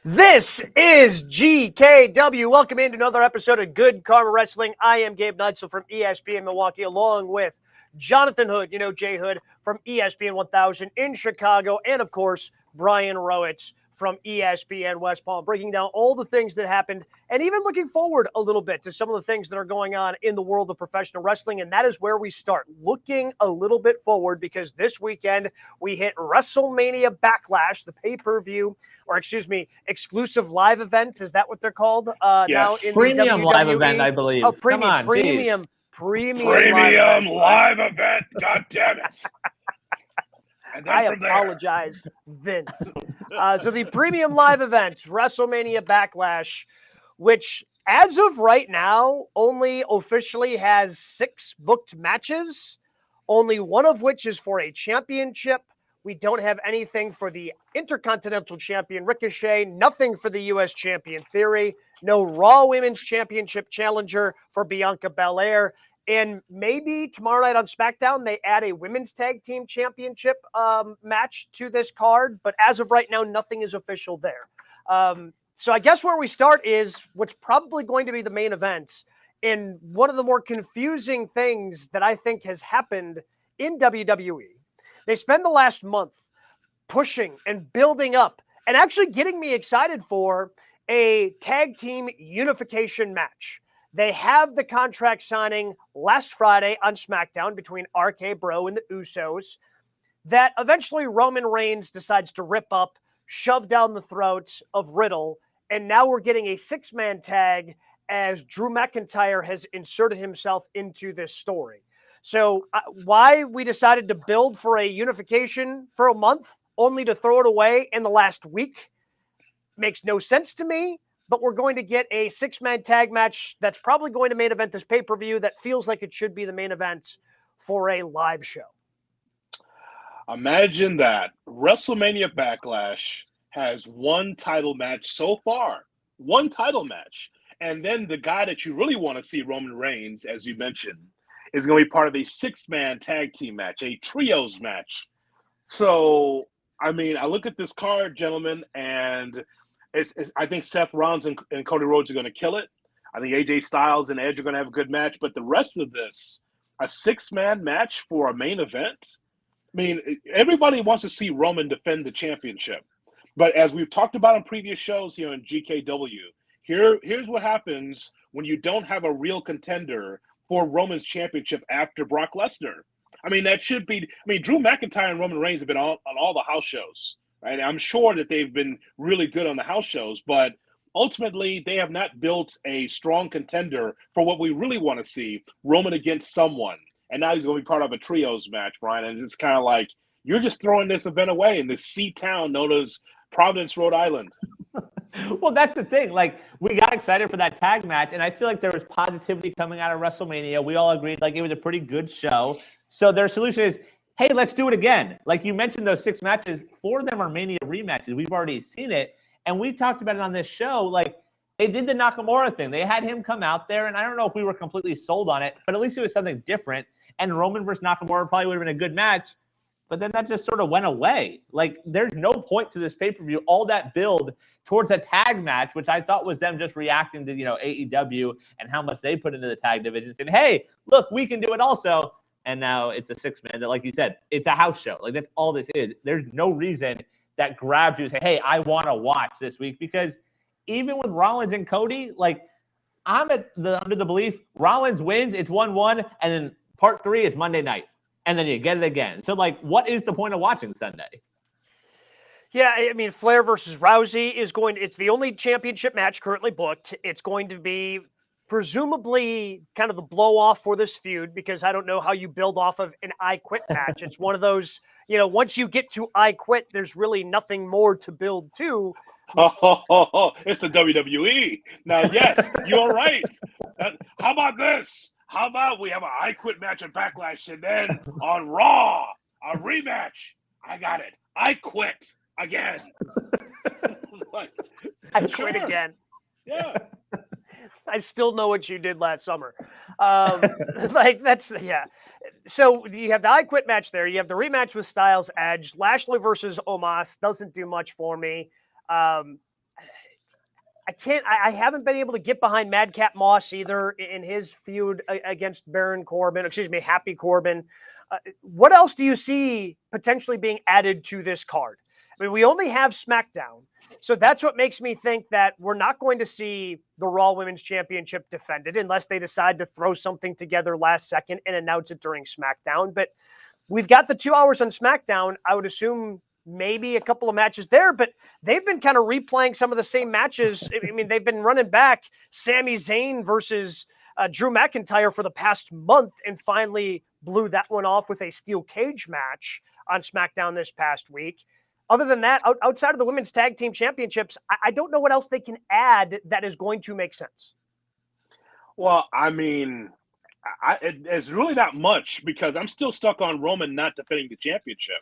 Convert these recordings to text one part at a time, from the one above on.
This is GKW. Welcome into another episode of Good Karma Wrestling. I am Gabe Neitzel from ESPN Milwaukee, along with Jonathan Hood, Jay Hood from ESPN 1000 in Chicago, and of course, Brian Rowitz from ESPN West Palm, breaking down all the things that happened and even looking forward a little bit to some of the things that are going on in the world of professional wrestling. And that is where we start, looking a little bit forward, because this weekend we hit WrestleMania Backlash, the pay-per-view, or exclusive live event. Is that what they're called? Yes. Now in Premium the live WWE? event, I believe. Oh, Come on, premium live event. God damn it. I apologize, Vince. So the premium live event, WrestleMania Backlash, which as of right now only officially has 6 booked matches, only one of which is for a championship. We don't have anything for the Intercontinental Champion Ricochet, nothing for the U.S. Champion Theory, no Raw Women's Championship challenger for Bianca Belair. And maybe tomorrow night on SmackDown, they add a Women's Tag Team Championship match to this card. But as of right now, nothing is official there. So I guess where we start is what's probably going to be the main event. And one of the more confusing things that I think has happened in WWE. They spend the last month pushing and building up and actually getting me excited for a tag team unification match. They have the contract signing last Friday on SmackDown between RK Bro and the Usos that eventually Roman Reigns decides to rip up, shove down the throat of Riddle, and now we're getting a 6-man tag as Drew McIntyre has inserted himself into this story. So why we decided to build for a unification for a month only to throw it away in the last week makes no sense to me. But we're going to get a 6-man tag match that's probably going to main event this pay-per-view that feels like it should be the main event for a live show. Imagine that. WrestleMania Backlash has one title match so far. One title match. And then the guy that you really want to see, Roman Reigns, as you mentioned, is going to be part of a 6-man tag team match, a trios match. So, I look at this card, gentlemen, and I think Seth Rollins and Cody Rhodes are going to kill it. I think AJ Styles and Edge are going to have a good match. But the rest of this, a 6-man match for a main event? Everybody wants to see Roman defend the championship. But as we've talked about on previous shows here on GKW, here's what happens when you don't have a real contender for Roman's championship after Brock Lesnar. That should be – Drew McIntyre and Roman Reigns have been on all the house shows. Right? I'm sure that they've been really good on the house shows, but ultimately they have not built a strong contender for what we really want to see, Roman against someone. And now he's going to be part of a trios match, Brian. And it's kind of like you're just throwing this event away in this sea town known as Providence, Rhode Island. Well, that's the thing. We got excited for that tag match, and I feel like there was positivity coming out of WrestleMania. We all agreed it was a pretty good show. So their solution is, hey, let's do it again. Like you mentioned, those 6 matches, 4 of them are Mania rematches. We've already seen it. And we've talked about it on this show. They did the Nakamura thing. They had him come out there, and I don't know if we were completely sold on it, but at least it was something different. And Roman versus Nakamura probably would have been a good match. But then that just sort of went away. There's no point to this pay-per-view. All that build towards a tag match, which I thought was them just reacting to, AEW and how much they put into the tag division. Saying, hey, look, we can do it also. And now it's a 6-man that, like you said, it's a house show. That's all this is. There's no reason that grabs you and say, hey, I want to watch this week. Because even with Rollins and Cody, I'm under the belief Rollins wins, it's 1-1, and then part 3 is Monday night. And then you get it again. So, what is the point of watching Sunday? Yeah, Flair versus Rousey it's the only championship match currently booked. It's going to be presumably kind of the blow off for this feud, because I don't know how you build off of an I Quit match. It's one of those, once you get to I Quit, there's really nothing more to build to. It's the WWE. Now, yes, you're right. How about this? How about we have an I Quit match at Backlash, and then on Raw, a rematch? I got it. I quit again. I quit again. Yeah. I still know what you did last summer. Yeah. So you have the I Quit match there. You have the rematch with Styles Edge. Lashley versus Omos doesn't do much for me. I haven't been able to get behind Madcap Moss either in his feud against Happy Corbin. What else do you see potentially being added to this card? I mean, we only have SmackDown. So that's what makes me think that we're not going to see the Raw Women's Championship defended unless they decide to throw something together last second and announce it during SmackDown. But we've got the 2 hours on SmackDown. I would assume maybe a couple of matches there, but they've been kind of replaying some of the same matches. I mean, they've been running back Sami Zayn versus Drew McIntyre for the past month and finally blew that one off with a steel cage match on SmackDown this past week. Other than that, outside of the Women's Tag Team Championships, I don't know what else they can add that is going to make sense. Well, I mean, it's really not much because I'm still stuck on Roman not defending the championship.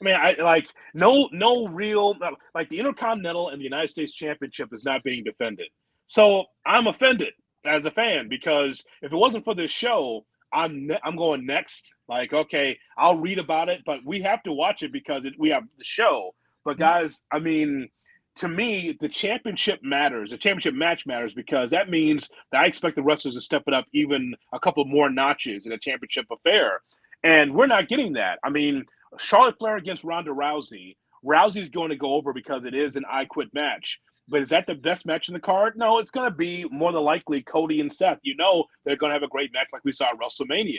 I mean, no real, like the Intercontinental and the United States Championship is not being defended. So I'm offended as a fan because if it wasn't for this show, I'm going next. Like, okay, I'll read about it, but we have to watch it because we have the show. But guys, I mean, to me, the championship matters. The championship match matters because that means that I expect the wrestlers to step it up even a couple more notches in a championship affair. And we're not getting that. I mean, Charlotte Flair against Ronda Rousey. Rousey's going to go over because it is an I Quit match. But is that the best match in the card? No, it's going to be more than likely Cody and Seth. You know they're going to have a great match like we saw at WrestleMania.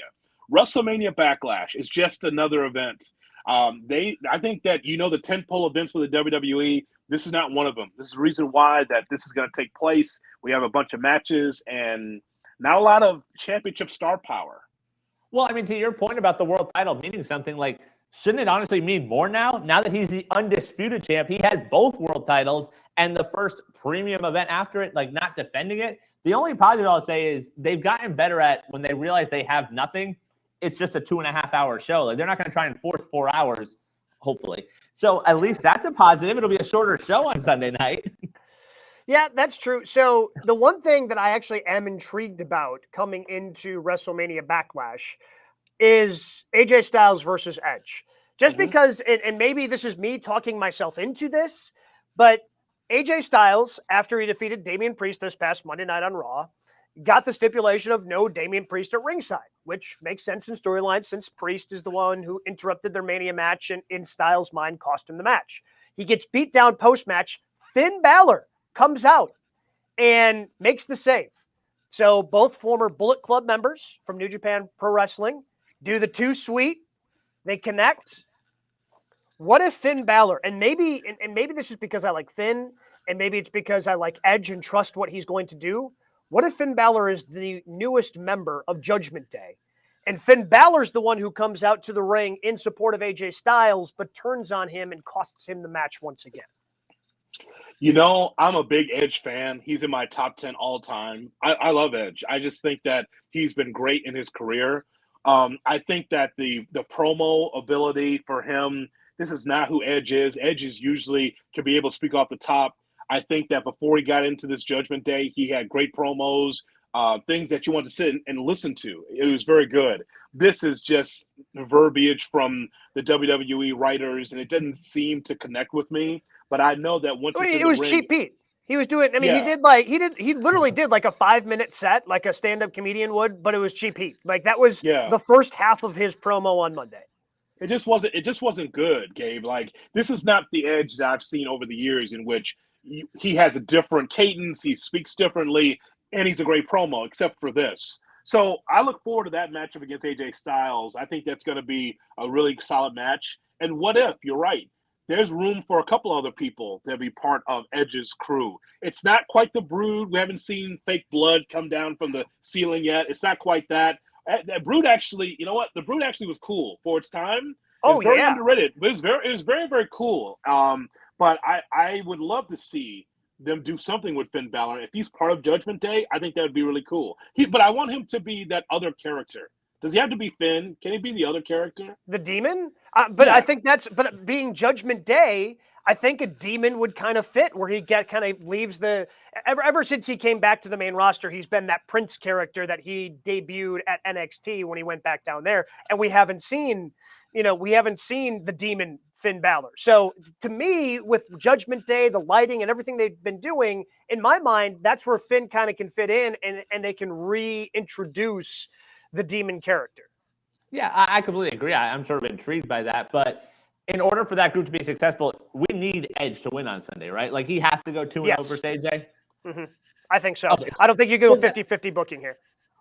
WrestleMania Backlash is just another event. I think that the tentpole events for the WWE, this is not one of them. This is the reason why that this is going to take place. We have a bunch of matches and not a lot of championship star power. Well, I mean, to your point about the world title meaning something, like, shouldn't it honestly mean more now? Now that he's the undisputed champ, he has both world titles and the first premium event after it, like not defending it. The only positive I'll say is they've gotten better at when they realize they have nothing, it's just a 2.5 hour show. Like they're not going to try and force 4 hours, hopefully. So at least that's a positive. It'll be a shorter show on Sunday night. Yeah, that's true. So the one thing that I actually am intrigued about coming into WrestleMania Backlash is AJ Styles versus Edge. Just because, and maybe this is me talking myself into this, but AJ Styles, after he defeated Damian Priest this past Monday night on Raw, got the stipulation of no Damian Priest at ringside, which makes sense in storyline since Priest is the one who interrupted their Mania match and in Styles' mind cost him the match. He gets beat down post-match. Finn Balor comes out and makes the save. So both former Bullet Club members from New Japan Pro Wrestling do the two sweet. They connect. What if Finn Balor, and maybe this is because I like Finn, and maybe it's because I like Edge and trust what he's going to do. What if Finn Balor is the newest member of Judgment Day? And Finn Balor's the one who comes out to the ring in support of AJ Styles, but turns on him and costs him the match once again. You know, I'm a big Edge fan. He's in my top 10 all time. I love Edge. I just think that he's been great in his career. I think that the promo ability for him, this is not who Edge is. Edge is usually can be able to speak off the top. I think that before he got into this Judgment Day, he had great promos, things that you want to sit and listen to. It was very good. This is just verbiage from the WWE writers, and it doesn't seem to connect with me. But I know that once it was Cheap Pete. He was doing. I mean, he literally did like a 5-minute set, like a stand-up comedian would, but it was Cheap Pete. Like that was the first half of his promo on Monday. It just wasn't good, Gabe. Like this is not the Edge that I've seen over the years in which he has a different cadence, he speaks differently, and he's a great promo, except for this. So I look forward to that matchup against AJ Styles. I think that's going to be a really solid match. And what if, you're right, there's room for a couple other people to be part of Edge's crew. It's not quite the Brood. We haven't seen fake blood come down from the ceiling yet. It's not quite that. That Brood actually, you know what? The Brood actually was cool for its time. It was very underrated. It was very, very cool. But I would love to see them do something with Finn Balor. If he's part of Judgment Day, I think that would be really cool. But I want him to be that other character. Does he have to be Finn? Can he be the other character? The demon? I think but being Judgment Day, I think a demon would kind of fit where he kind of leaves ever since he came back to the main roster, he's been that Prince character that he debuted at NXT when he went back down there. And we haven't seen the demon Finn Balor. So to me, with Judgment Day, the lighting and everything they've been doing, in my mind, that's where Finn kind of can fit in, and they can reintroduce the demon character. Yeah, I completely agree. I'm sort of intrigued by that. But in order for that group to be successful, we need Edge to win on Sunday, right? Like, he has to go 2-0 versus AJ? Mm-hmm. I think so. Okay. I don't think you go 50-50 booking here.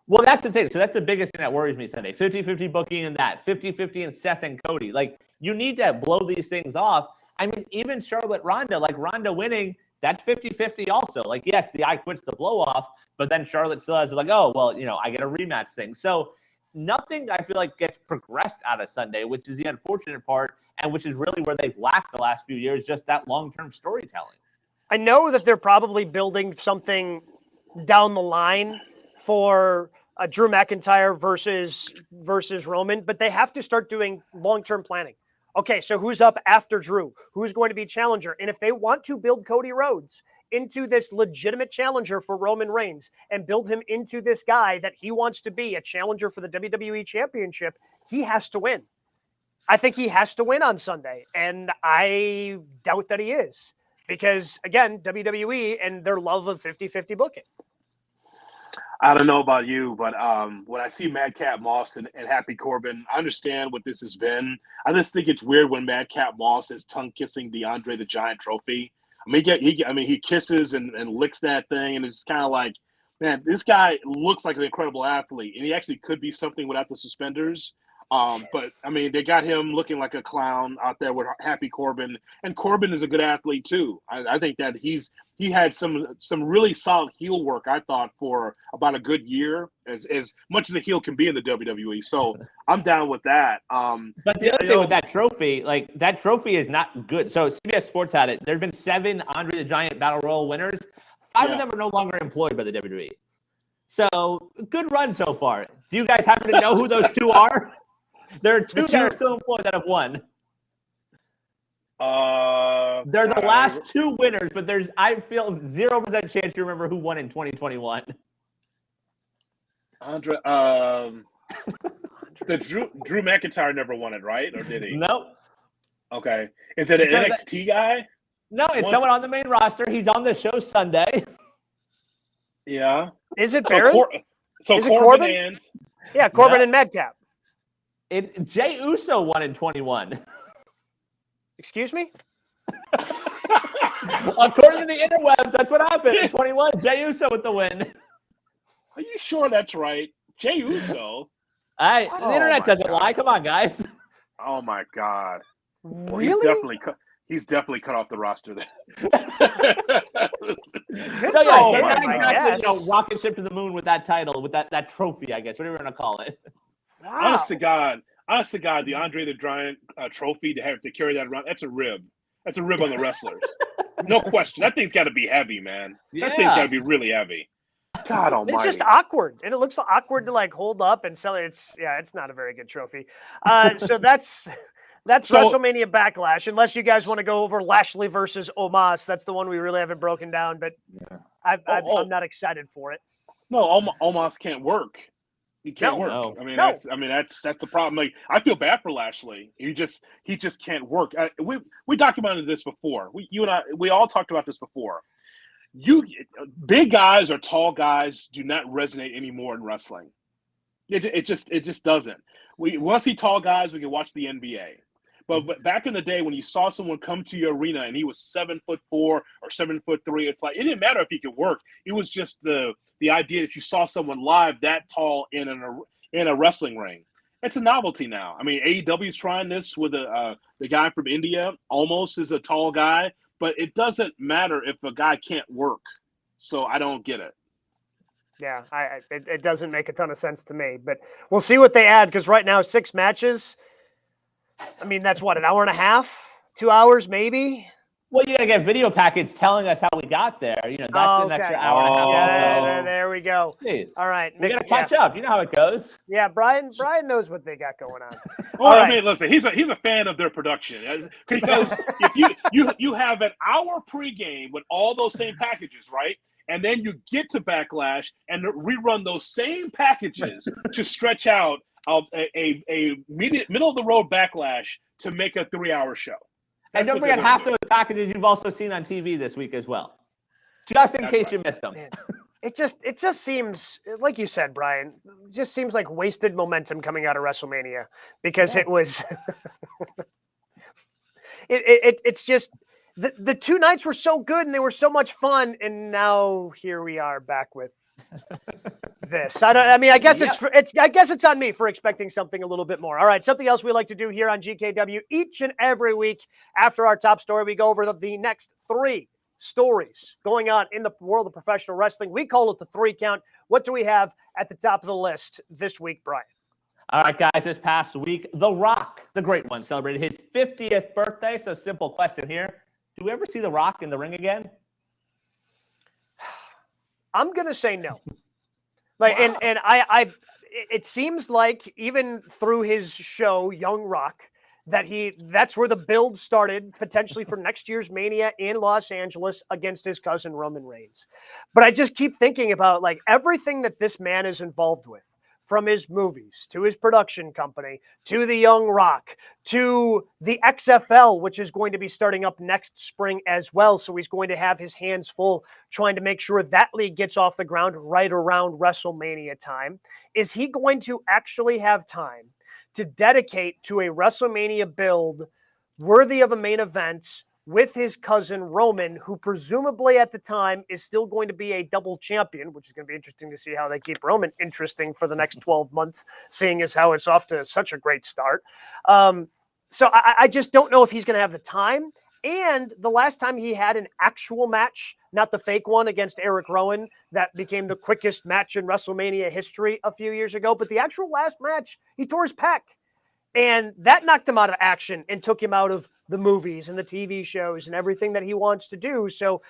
Well, that's the thing. So that's the biggest thing that worries me Sunday. 50-50 booking in that. 50-50 in Seth and Cody. Like, you need to blow these things off. I mean, even Charlotte Ronda, like Ronda winning, that's 50-50 also. Like, yes, the I quits the blow off, but then Charlotte still has like, oh, well, I get a rematch thing. So nothing I feel like gets progressed out of Sunday, which is the unfortunate part, and which is really where they've lacked the last few years, just that long-term storytelling. I know that they're probably building something down the line for Drew McIntyre versus Roman, but they have to start doing long-term planning. Okay, so who's up after Drew? Who's going to be challenger? And if they want to build Cody Rhodes into this legitimate challenger for Roman Reigns and build him into this guy that he wants to be a challenger for the WWE Championship, he has to win. I think he has to win on Sunday, and I doubt that he is because, again, WWE and their love of 50-50 booking. I don't know about you, but when I see Madcap Moss and Happy Corbin, I understand what this has been. I just think it's weird when Madcap Moss is tongue kissing the Andre the Giant trophy. He kisses and licks that thing, and it's kind of like, man, this guy looks like an incredible athlete, and he actually could be something without the suspenders. But I mean, they got him looking like a clown out there with Happy Corbin, and Corbin is a good athlete too. I think that he had some really solid heel work, I thought, for about a good year, as much as a heel can be in the WWE. So I'm down with that. But the other thing with that trophy, like, that trophy is not good. So CBS Sports had it. There have been 7 Andre the Giant Battle Royal winners. 5 of them are no longer employed by the WWE. So good run so far. Do you guys happen to know who those 2 are? There are 2 that are still employed that have won. They're the last 2 winners, but I feel 0% chance you remember who won in 2021. Andre, the Drew McIntyre never won it, right? Or did he? Nope. Okay. Is it an NXT guy? No, it's someone on the main roster. He's on the show Sunday. Yeah. Is it Baron? Corbin and... Yeah, Corbin and Madcap. Jey Uso won in 21. Excuse me? According to the interwebs, that's what happened in 21. Jey Uso with the win. Are you sure that's right? Jey Uso? The internet doesn't lie. Come on, guys. Oh, my God. Really? He's definitely cut off the roster there. Rocket ship to the moon with that title, with that trophy, I guess, whatever you want to call it. Wow. Honest to God, the Andre the Giant trophy to have to carry that around, that's a rib. That's a rib on the wrestlers. No question. That thing's got to be heavy, man. Yeah. That thing's got to be really heavy. God almighty. It's just awkward, and it looks awkward to like hold up and sell it. It's not a very good trophy. So that's WrestleMania Backlash. Unless you guys want to go over Lashley versus Omos, that's the one we really haven't broken down. But I'm not excited for it. No, Omos can't work. He can't work. No. That's the problem. Like, I feel bad for Lashley. He just can't work. We documented this before. You and I, we all talked about this before. Big guys or tall guys do not resonate anymore in wrestling. It just doesn't. We want to see tall guys. We can watch the NBA. But back in the day when you saw someone come to your arena and he was 7'4" or 7'3", it's like it didn't matter if he could work. It was just the idea that you saw someone live that tall in a wrestling ring. It's a novelty now. I mean, AEW's trying this with the guy from India. Almost is a tall guy, but it doesn't matter if a guy can't work. So I don't get it. Yeah, it doesn't make a ton of sense to me. But we'll see what they add because right now 6 matches. I mean, that's what, an hour and a half, 2 hours, maybe. Well, you gotta get video packets telling us how we got there. That's an extra hour and a half. Yeah, there we go. Jeez. All right, we gotta catch up. You know how it goes. Yeah, Brian knows what they got going on. Well, I mean, listen, he's a fan of their production because if you have an hour pregame with all those same packages, right? And then you get to Backlash and rerun those same packages to stretch out a middle of the road Backlash to make a 3-hour show. And don't forget half those packages you've also seen on TV this week as well. Just in case you missed them. Man, it just seems, like you said, Brian, it just seems like wasted momentum coming out of WrestleMania because it was it's just the two nights were so good and they were so much fun, and now here we are back with this. I guess it's on me for expecting something a little bit more. All right, something else we like to do here on GKW each and every week after our top story, we go over the next 3 stories going on in the world of professional wrestling. We call it the 3 count. What do we have at the top of the list this week, Brian? All right, guys, this past week, The Rock, the great one, celebrated his 50th birthday. So simple question here. Do we ever see The Rock in the ring again? I'm going to say no. And it seems like even through his show, Young Rock, that's where the build started, potentially for next year's Mania in Los Angeles against his cousin Roman Reigns. But I just keep thinking about everything that this man is involved with, from his movies to his production company to the Young Rock to the XFL, which is going to be starting up next spring as well. So he's going to have his hands full trying to make sure that league gets off the ground right around WrestleMania time. Is he going to actually have time to dedicate to a WrestleMania build worthy of a main event with his cousin Roman, who presumably at the time is still going to be a double champion, which is going to be interesting to see how they keep Roman interesting for the next 12 months, seeing as how it's off to such a great start. So I just don't know if he's going to have the time. And the last time he had an actual match, not the fake one against Eric Rowan, that became the quickest match in WrestleMania history a few years ago, but the actual last match, he tore his pec. And that knocked him out of action and took him out of the movies and the TV shows and everything that he wants to do. So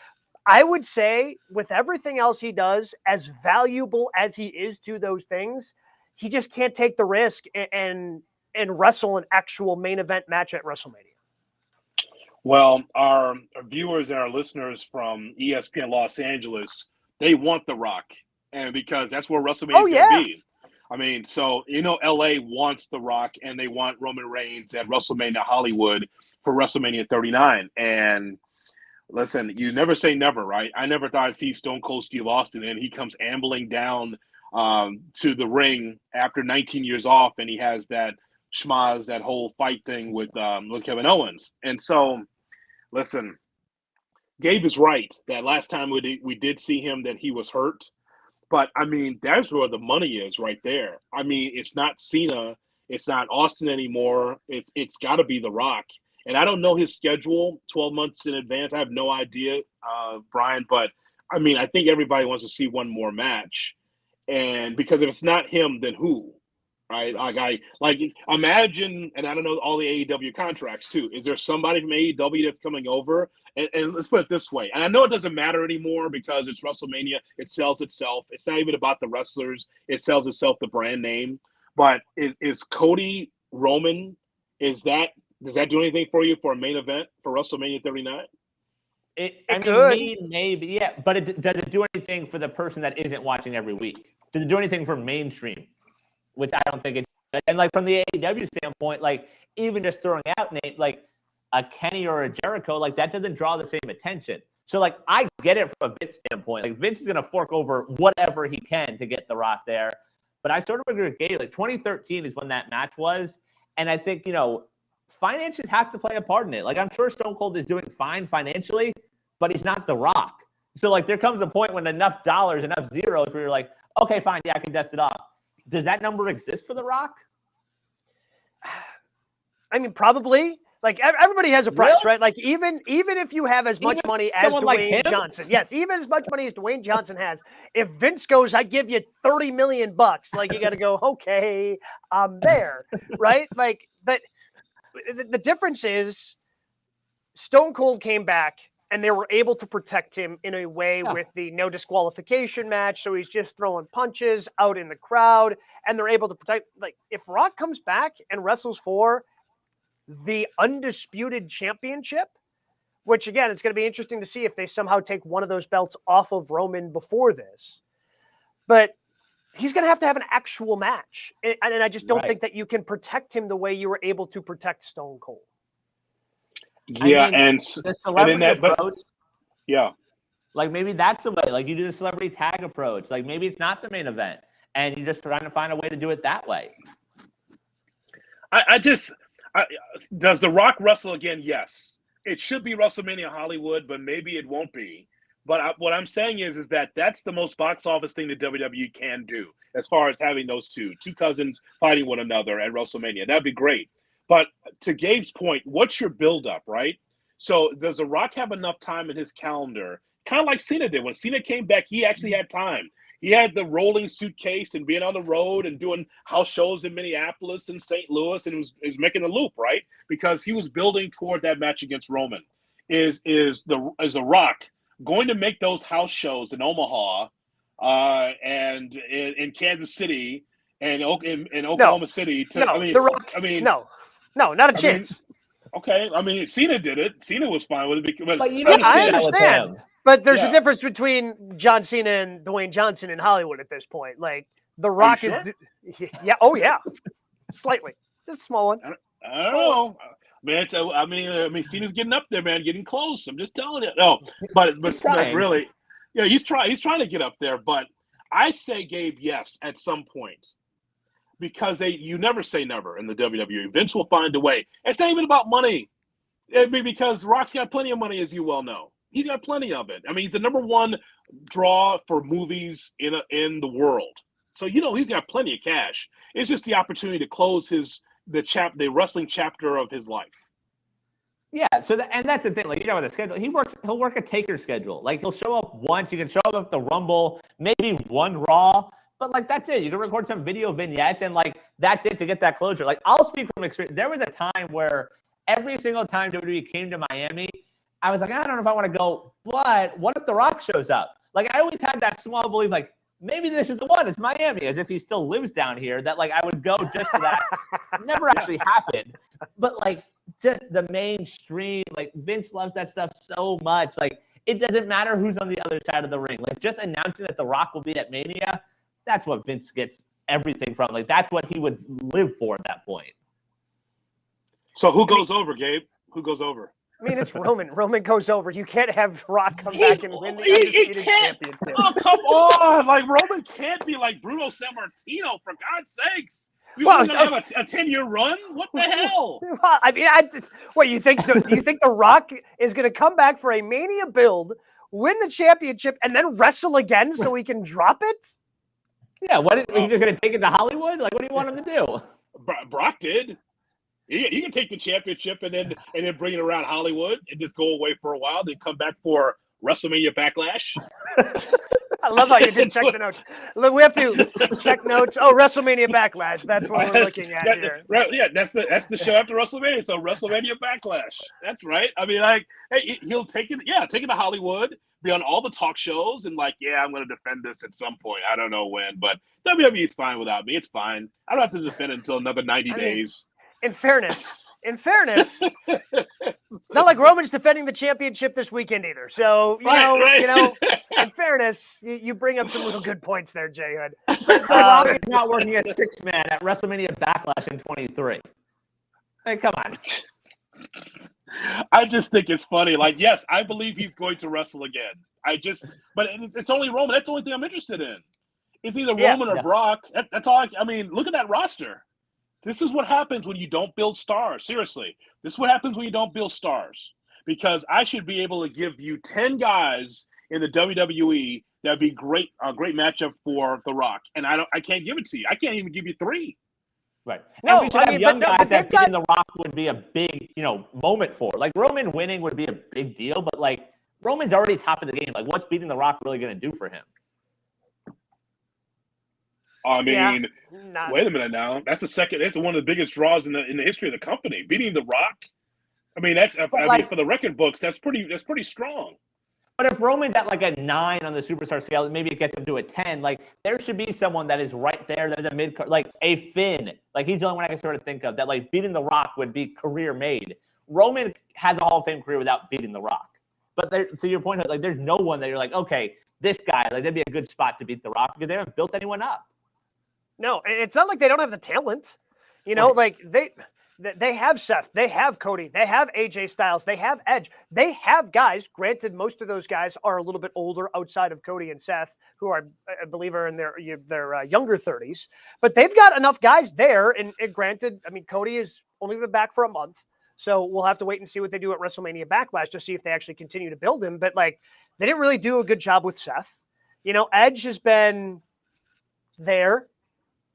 I would say with everything else he does, as valuable as he is to those things, he just can't take the risk and wrestle an actual main event match at WrestleMania. Well, our viewers and our listeners from ESPN Los Angeles, they want The Rock, and because that's where WrestleMania is going to be. I mean, so, LA wants The Rock and they want Roman Reigns at WrestleMania Hollywood for WrestleMania 39. And listen, you never say never, right? I never thought I'd see Stone Cold Steve Austin, and he comes ambling down to the ring after 19 years off, and he has that schmaz, that whole fight thing with Kevin Owens. And so, listen, Gabe is right that last time we did see him that he was hurt. But, I mean, that's where the money is right there. I mean, it's not Cena. It's not Austin anymore. It's got to be The Rock. And I don't know his schedule 12 months in advance. I have no idea, Brian. But, I mean, I think everybody wants to see one more match. And because if it's not him, then who? Right? Imagine, and I don't know all the AEW contracts, too. Is there somebody from AEW that's coming over? And let's put it this way. And I know it doesn't matter anymore because it's WrestleMania. It sells itself. It's not even about the wrestlers. It sells itself, the brand name. But is Cody Roman, does that do anything for you for a main event for WrestleMania 39? Maybe, yeah. But does it do anything for the person that isn't watching every week? Does it do anything for mainstream? Which I don't think it does. And, from the AEW standpoint, even just throwing out Nate, a Kenny or a Jericho, that doesn't draw the same attention. So, I get it from a Vince standpoint. Vince is going to fork over whatever he can to get The Rock there. But I sort of agree with Gabe. 2013 is when that match was. And I think, finances have to play a part in it. I'm sure Stone Cold is doing fine financially, but he's not The Rock. So, there comes a point when enough dollars, enough zeros where you're like, okay, fine, yeah, I can dust it off. Does that number exist for The Rock? I mean, probably. Everybody has a price, right? Even if you have as much money as Dwayne Johnson, yes, even as much money as Dwayne Johnson has, if Vince goes, I give you $30 million, you got to go, okay, I'm there, right? But the difference is Stone Cold came back and they were able to protect him in a way with the no disqualification match. So he's just throwing punches out in the crowd and they're able to protect. If Rock comes back and wrestles for the undisputed championship, which again, it's going to be interesting to see if they somehow take one of those belts off of Roman before this. But he's going to have an actual match. And I just don't think that you can protect him the way you were able to protect Stone Cold. Yeah, and the then celebrity that, but approach, yeah, like maybe that's the way. Like you do the celebrity tag approach. Like maybe it's not the main event, and you're just trying to find a way to do it that way. I does The Rock wrestle again? Yes, it should be WrestleMania Hollywood, but maybe it won't be. But what I'm saying is that that's the most box office thing that WWE can do, as far as having those two cousins fighting one another at WrestleMania. That'd be great. But to Gabe's point, what's your buildup, right? So does The Rock have enough time in his calendar, kind of like Cena did? When Cena came back, he actually had time. He had the rolling suitcase and being on the road and doing house shows in Minneapolis and St. Louis, and was making the loop, right? Because he was building toward that match against Roman. Is The Rock going to make those house shows in Omaha and in Kansas City and in Oklahoma City? The Rock. No, not a chance. Okay, I mean, Cena did it. Cena was fine with it. But you don't I understand. But there's a difference between John Cena and Dwayne Johnson in Hollywood at this point. Like, The Rock is... Yeah, oh, yeah. Slightly. Just a small one. I don't know. Man, I mean, Cena's getting up there, man, getting close. I'm just telling you. No, but really, yeah, he's trying to get up there. But I say, Gabe, yes, at some point, because you never say never in the WWE. Vince will find a way. It's not even about money. It'd be because Rock's got plenty of money, as you well know. He's got plenty of it. I mean, he's the number one draw for movies in the world. So he's got plenty of cash. It's just the opportunity to close the wrestling chapter of his life. Yeah, and that's the thing. Like, with the schedule, he'll work a taker schedule. Like, he'll show up once. You can show up at the Rumble, maybe one Raw, but like that's it. You can record some video vignettes, and like that's it to get that closure. Like, I'll speak from experience. There was a time where every single time WWE came to Miami, I was like, I don't know if I want to go, but what if The Rock shows up? Like, I always had that small belief, like, maybe this is the one. It's Miami, as if he still lives down here, that, like, I would go just for that. Never actually happened. But, like, just the mainstream, like, Vince loves that stuff so much. Like, it doesn't matter who's on the other side of the ring. Like, just announcing that The Rock will be at Mania, that's what Vince gets everything from. Like, that's what he would live for at that point. So who goes over, Gabe? Who goes over? I mean, it's Roman. Roman goes over. You can't have Rock come back and win the Undisputed Championship. Oh, come on. Like, Roman can't be like Bruno Sammartino, for God's sakes. We want to have a 10-year run? What the hell? Well, I mean, what, you think The Rock is going to come back for a Mania build, win the championship, and then wrestle again so he can drop it? Yeah, he just going to take it to Hollywood? Like, what do you want him to do? Brock did. He can take the championship and then bring it around Hollywood and just go away for a while, then come back for WrestleMania Backlash. I love how you did check the notes. Look, we have to check notes. Oh, WrestleMania Backlash. That's what we're looking at here. Yeah, that's the show after WrestleMania. So WrestleMania Backlash. That's right. I mean, like, hey, he'll take it to Hollywood, be on all the talk shows, and like, yeah, I'm going to defend this at some point. I don't know when, but WWE's fine without me. It's fine. I don't have to defend it until another 90 days. In fairness, it's not like Roman's defending the championship this weekend either. So, in fairness, you bring up some little good points there, Jay Hood. Rock is not working at 6-man at WrestleMania Backlash in 23. Hey, come on. I just think it's funny. Like, yes, I believe he's going to wrestle again. But it's only Roman. That's the only thing I'm interested in. It's either Roman or Brock. That's all. I mean, look at that roster. This is what happens when you don't build stars. Seriously, this is what happens when you don't build stars. Because I should be able to give you 10 guys in the WWE that'd be a great matchup for The Rock, and I can't give it to you. I can't even give you 3. Right. No, and we should have young guys that beating The Rock would be a big, moment for. Like, Roman winning would be a big deal, but like, Roman's already top of the game. Like, what's beating The Rock really going to do for him? I mean, wait a minute now. That's one of the biggest draws in the history of the company. Beating The Rock. I mean, for the record books, that's pretty strong. But if Roman's at like a 9 on the superstar scale, maybe it gets him to a 10. Like, there should be someone that is right there, that's a mid, like a Finn. Like, he's the only one I can sort of think of that, like, beating The Rock would be career made. Roman has a Hall of Fame career without beating The Rock. But to your point, like, there's no one that you're like, okay, this guy, like, that'd be a good spot to beat The Rock because they haven't built anyone up. No, it's not like they don't have the talent. Like They have Seth, they have Cody, they have AJ Styles, they have Edge. They have guys. Granted, most of those guys are a little bit older outside of Cody and Seth, who are, I believe, are in their younger 30s. But they've got enough guys there. And granted, I mean, Cody has only been back for a month. So we'll have to wait and see what they do at WrestleMania Backlash to see if they actually continue to build him. But, like, they didn't really do a good job with Seth. You know, Edge has been there,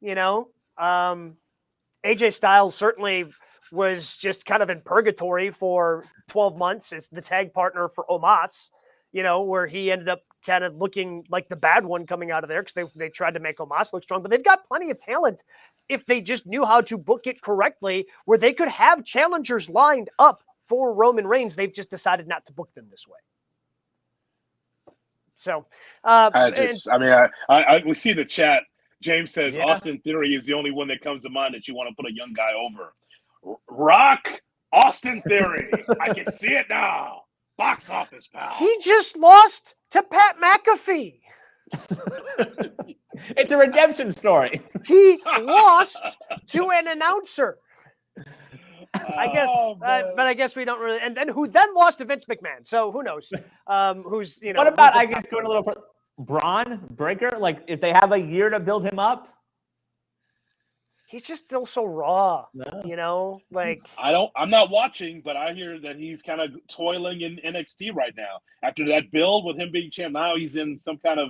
you know. AJ Styles certainly was just kind of in purgatory for 12 months as the tag partner for Omos, you know, where he ended up kind of looking like the bad one coming out of there because they tried to make Omos look strong. But they've got plenty of talent if they just knew how to book it correctly, where they could have challengers lined up for Roman Reigns. They've just decided not to book them this way. So, we see the chat. James says Austin Theory is the only one that comes to mind that you want to put a young guy over. Rock Austin Theory. I can see it now. Box office, pal. He just lost to Pat McAfee. It's a redemption story. He lost to an announcer. I guess, but I guess we don't really. And then who then lost to Vince McMahon? So who knows? Who's, you know? What about, I guess, going a little further? Braun Breaker, like if they have a year to build him up, he's just still so raw, you know. Like I'm not watching, but I hear that he's kind of toiling in NXT right now. After that build with him being champ, now he's in some kind of,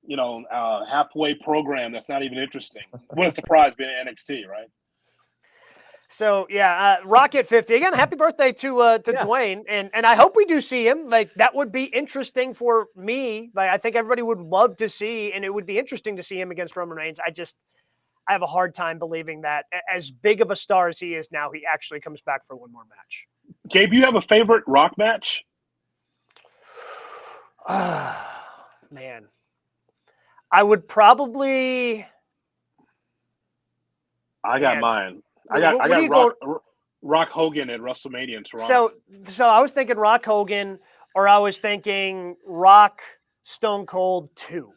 you know, halfway program that's not even interesting. What a surprise being in NXT, right? So Rocket 50 again. Happy birthday to Dwayne, and I hope we do see him. Like that would be interesting for me. Like I think everybody would love to see, and it would be interesting to see him against Roman Reigns. I have a hard time believing that as big of a star as he is now, he actually comes back for one more match. Gabe, you have a favorite Rock match? Man, I would probably. I got mine. I got Rock Hogan at WrestleMania in Toronto. So I was thinking Rock Hogan, or I was thinking Rock Stone Cold 2.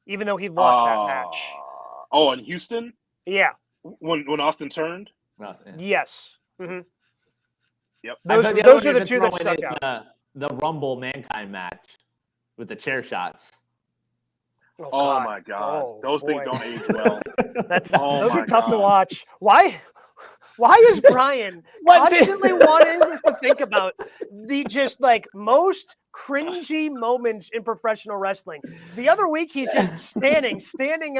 Even though he lost that match. Oh, in Houston? Yeah. When Austin turned? Yes. Mm-hmm. Yep. Those are the two that stuck out. The Rumble Mankind match with the chair shots. Oh my God. Those things don't age well. Those are tough to watch. Why is Brian constantly wanting us to think about the just like most cringy moments in professional wrestling? The other week he's just standing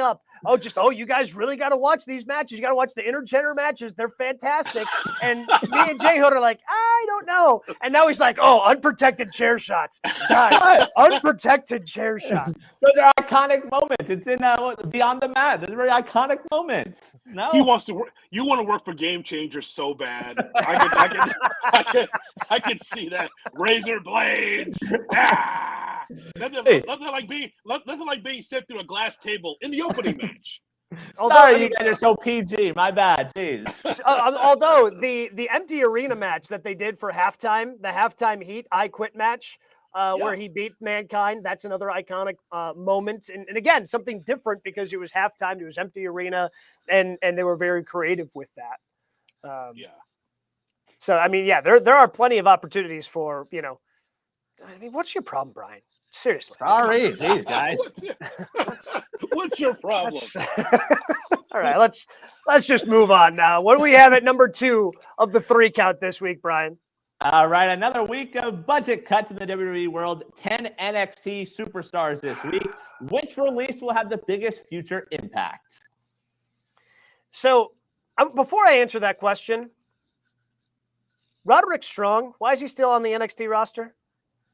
up. You guys really got to watch these matches. You got to watch the intergender matches. They're fantastic. And me and Jay Hood are like, I don't know. And now he's like, unprotected chair shots. God, unprotected chair shots. Those are iconic moments. It's in Beyond the Mat. Those are very iconic moments. No, he wants to work. You want to work for Game Changer so bad. I can see that. Razor blades. Nothing like being sent through a glass table in the opening match. Sorry, you guys are so PG. My bad. Jeez. Although the empty arena match that they did for halftime, the halftime Heat I Quit match, where he beat Mankind, that's another iconic moment. And again, something different because it was halftime, it was empty arena, and they were very creative with that. So I mean, there are plenty of opportunities for, you know. I mean, what's your problem, Brian? Seriously. Sorry, jeez, guys. What's your problem? All right, let's just move on now. What do we have at number 2 of the 3 count this week, Brian? All right, another week of budget cuts in the WWE world. 10 NXT superstars this week. Which release will have the biggest future impact? So, before I answer that question, Roderick Strong, why is he still on the NXT roster?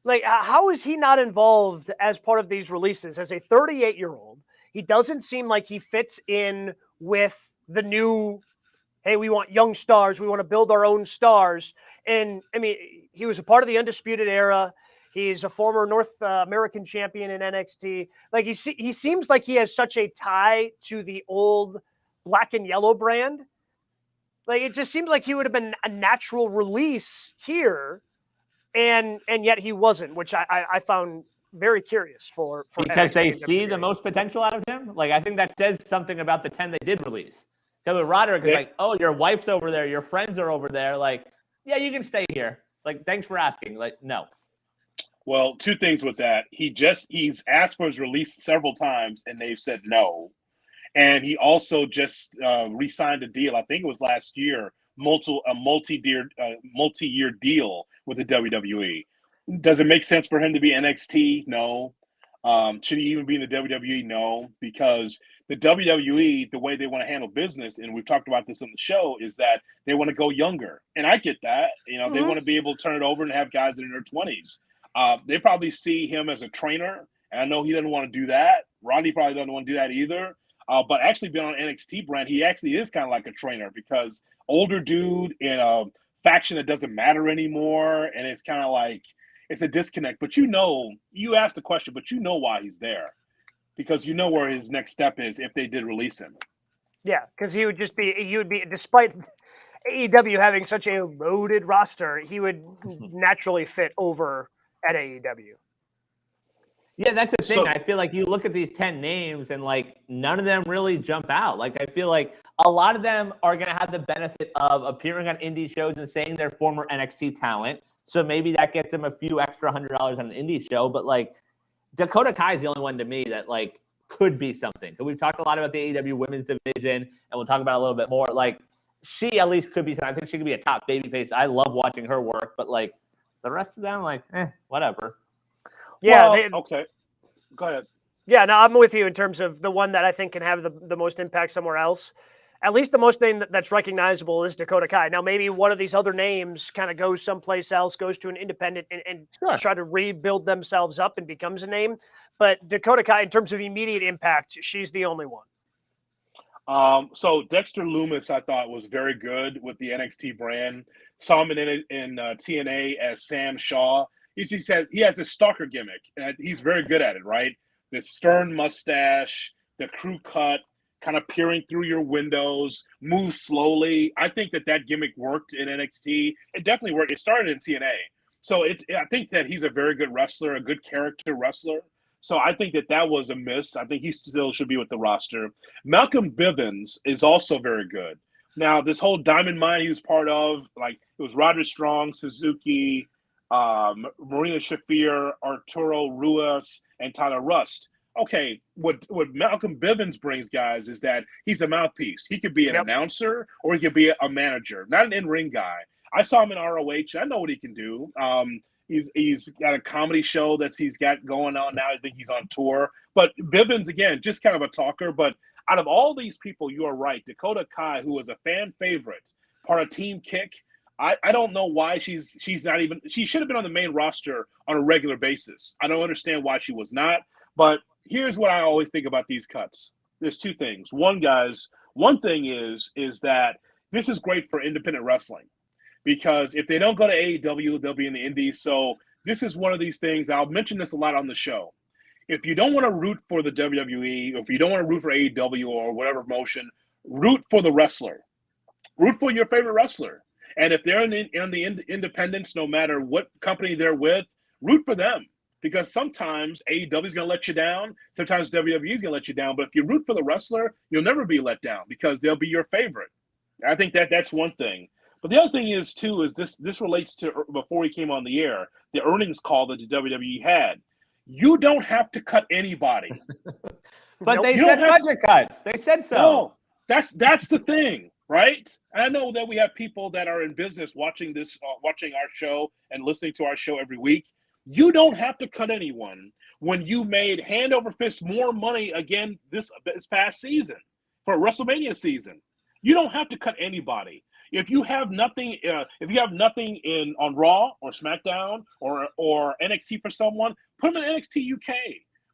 Like, how is he not involved as part of these releases? As a 38-year-old, he doesn't seem like he fits in with the new, hey, we want young stars. We want to build our own stars. And, I mean, he was a part of the Undisputed Era. He's a former North American champion in NXT. Like, he seems like he has such a tie to the old black and yellow brand. Like, it just seems like he would have been a natural release here. And yet he wasn't, which I found very curious for because NXT they see the most potential out of him. Like, I think that says something about the 10 they did release. Because with Roderick, it's like, oh, your wife's over there, your friends are over there. Like, yeah, you can stay here. Like, thanks for asking. Like, no. Well, two things with that. He's asked for his release several times, and they've said no. And he also just re-signed a deal. I think it was last year, multi-year deal with the WWE. Does it make sense for him to be NXT? No. Should he even be in the WWE? No, because the WWE, the way they want to handle business, and we've talked about this on the show, is that they want to go younger. And I get that. They want to be able to turn it over and have guys in their 20s. They probably see him as a trainer, and I know he doesn't want to do that. Roddy probably doesn't want to do that either. But actually being on NXT brand, he actually is kind of like a trainer, because older dude in a faction that doesn't matter anymore, and it's kind of like it's a disconnect. But you asked the question, but you know why he's there, because you know where his next step is if they did release him. Yeah, because he would be, despite AEW having such a loaded roster, he would naturally fit over at AEW. Yeah, that's the thing. I feel like you look at these 10 names and like none of them really jump out. Like I feel like a lot of them are going to have the benefit of appearing on indie shows and saying they're former NXT talent. So maybe that gets them a few extra $100 on an indie show. But like Dakota Kai is the only one to me that like could be something. So we've talked a lot about the AEW women's division, and we'll talk about it a little bit more. Like she at least could be something. I think she could be a top babyface. I love watching her work, but like the rest of them, like, whatever. Yeah. Okay. Go ahead. Yeah, no, I'm with you in terms of the one that I think can have the most impact somewhere else. At least the most name that's recognizable is Dakota Kai. Now, maybe one of these other names kind of goes someplace else, goes to an independent and try to rebuild themselves up and becomes a name. But Dakota Kai, in terms of immediate impact, she's the only one. So Dexter Lumis, I thought, was very good with the NXT brand. Saw him in TNA as Sam Shaw. He says he has a stalker gimmick, and he's very good at it, right? The stern mustache, the crew cut, kind of peering through your windows, moves slowly. I think that gimmick worked in NXT. It definitely worked. It started in TNA. So I think that he's a very good wrestler, a good character wrestler. So I think that was a miss. I think he still should be with the roster. Malcolm Bivens is also very good. Now, this whole Diamond Mine he was part of, like it was Roderick Strong, Suzuki, Marina Shafir, Arturo Ruiz, and Tyler Rust. Okay, what Malcolm Bivens brings, guys, is that he's a mouthpiece. He could be an announcer or he could be a manager, not an in-ring guy. I saw him in ROH. I know what he can do. He's got a comedy show that he's got going on now. I think he's on tour. But Bivens, again, just kind of a talker. But out of all these people, you are right. Dakota Kai, who was a fan favorite, part of Team Kick, I don't know why she's not even – she should have been on the main roster on a regular basis. I don't understand why she was not. But here's what I always think about these cuts. There's two things. One thing is that this is great for independent wrestling, because if they don't go to AEW, they'll be in the indies. So this is one of these things. I'll mention this a lot on the show. If you don't want to root for the WWE, or if you don't want to root for AEW or whatever promotion, root for the wrestler. Root for your favorite wrestler. And if they're in the independents, no matter what company they're with, root for them. Because sometimes AEW is going to let you down. Sometimes WWE is going to let you down. But if you root for the wrestler, you'll never be let down because they'll be your favorite. I think that's one thing. But the other thing is, too, is this relates to before he came on the air, the earnings call that the WWE had. You don't have to cut anybody. But they said budget cuts. They said so. No, that's the thing, right? And I know that we have people that are in business watching our show and listening to our show every week. You don't have to cut anyone when you made hand over fist more money again this past season for WrestleMania season. You don't have to cut anybody. If you have nothing, on Raw or SmackDown or NXT for someone, put them in NXT UK.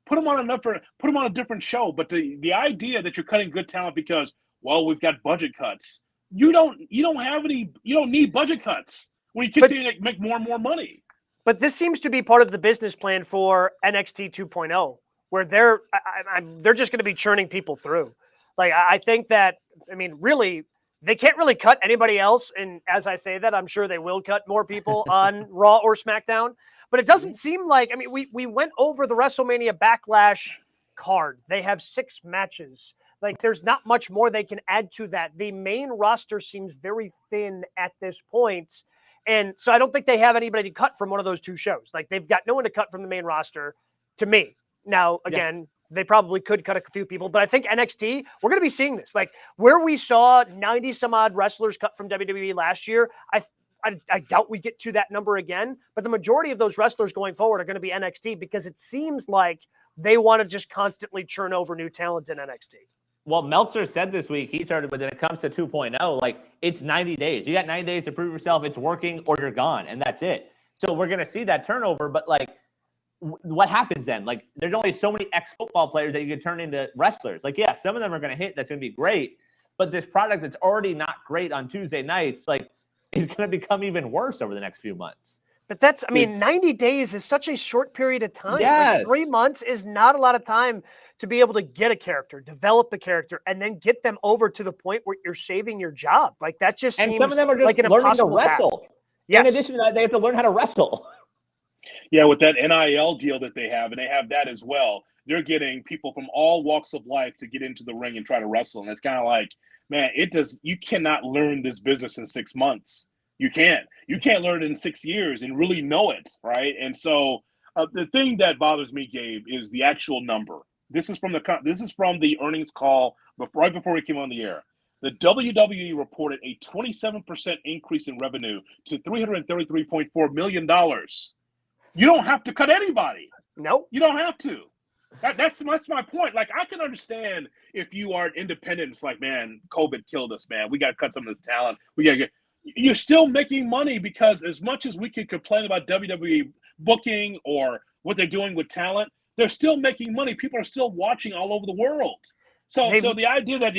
Put them on a different show. But the idea that you're cutting good talent because, well, we've got budget cuts. You don't need budget cuts when you continue to make more and more money. But this seems to be part of the business plan for NXT 2.0, where they're just going to be churning people through. Like, I think that, really, they can't really cut anybody else. And as I say that, I'm sure they will cut more people on Raw or SmackDown. But it doesn't seem like, we went over the WrestleMania Backlash card. They have 6 matches. Like, there's not much more they can add to that. The main roster seems very thin at this point. And so I don't think they have anybody to cut from one of those two shows. Like, they've got no one to cut from the main roster, to me. Now, again, they probably could cut a few people, but I think NXT, we're going to be seeing this. Like, where we saw 90 some odd wrestlers cut from WWE last year, I doubt we get to that number again, but the majority of those wrestlers going forward are going to be NXT because it seems like they want to just constantly churn over new talent in NXT. Well, Meltzer said this week, he started, but when it comes to 2.0, like, it's 90 days. You got 90 days to prove yourself. It's working or you're gone, and that's it. So we're going to see that turnover, but, like, what happens then? Like, there's only so many ex-football players that you can turn into wrestlers. Like, yeah, some of them are going to hit. That's going to be great. But this product that's already not great on Tuesday nights, like, is going to become even worse over the next few months. But that's, I mean, 90 days is such a short period of time. Yes. Like, 3 months is not a lot of time to be able to get a character, develop a character, and then get them over to the point where you're saving your job. Like, that just seems some of them are just like an learning to impossible wrestle. task. Yes. In addition to that, they have to learn how to wrestle. Yeah, with that NIL deal that they have, and they have that as well, they're getting people from all walks of life to get into the ring and try to wrestle. And it's kind of like, man, you cannot learn this business in 6 months. You can't. You can't learn it in 6 years and really know it, right? And so the thing that bothers me, Gabe, is the actual number. This is from the earnings call right before we came on the air. The WWE reported a 27% increase in revenue to $333.4 million. You don't have to cut anybody. No, you don't have to. That's my point. Like, I can understand if you are independent. It's like, man, COVID killed us, man. We got to cut some of this talent. You're still making money, because as much as we could complain about WWE booking or what they're doing with talent, they're still making money. People are still watching all over the world. So the idea that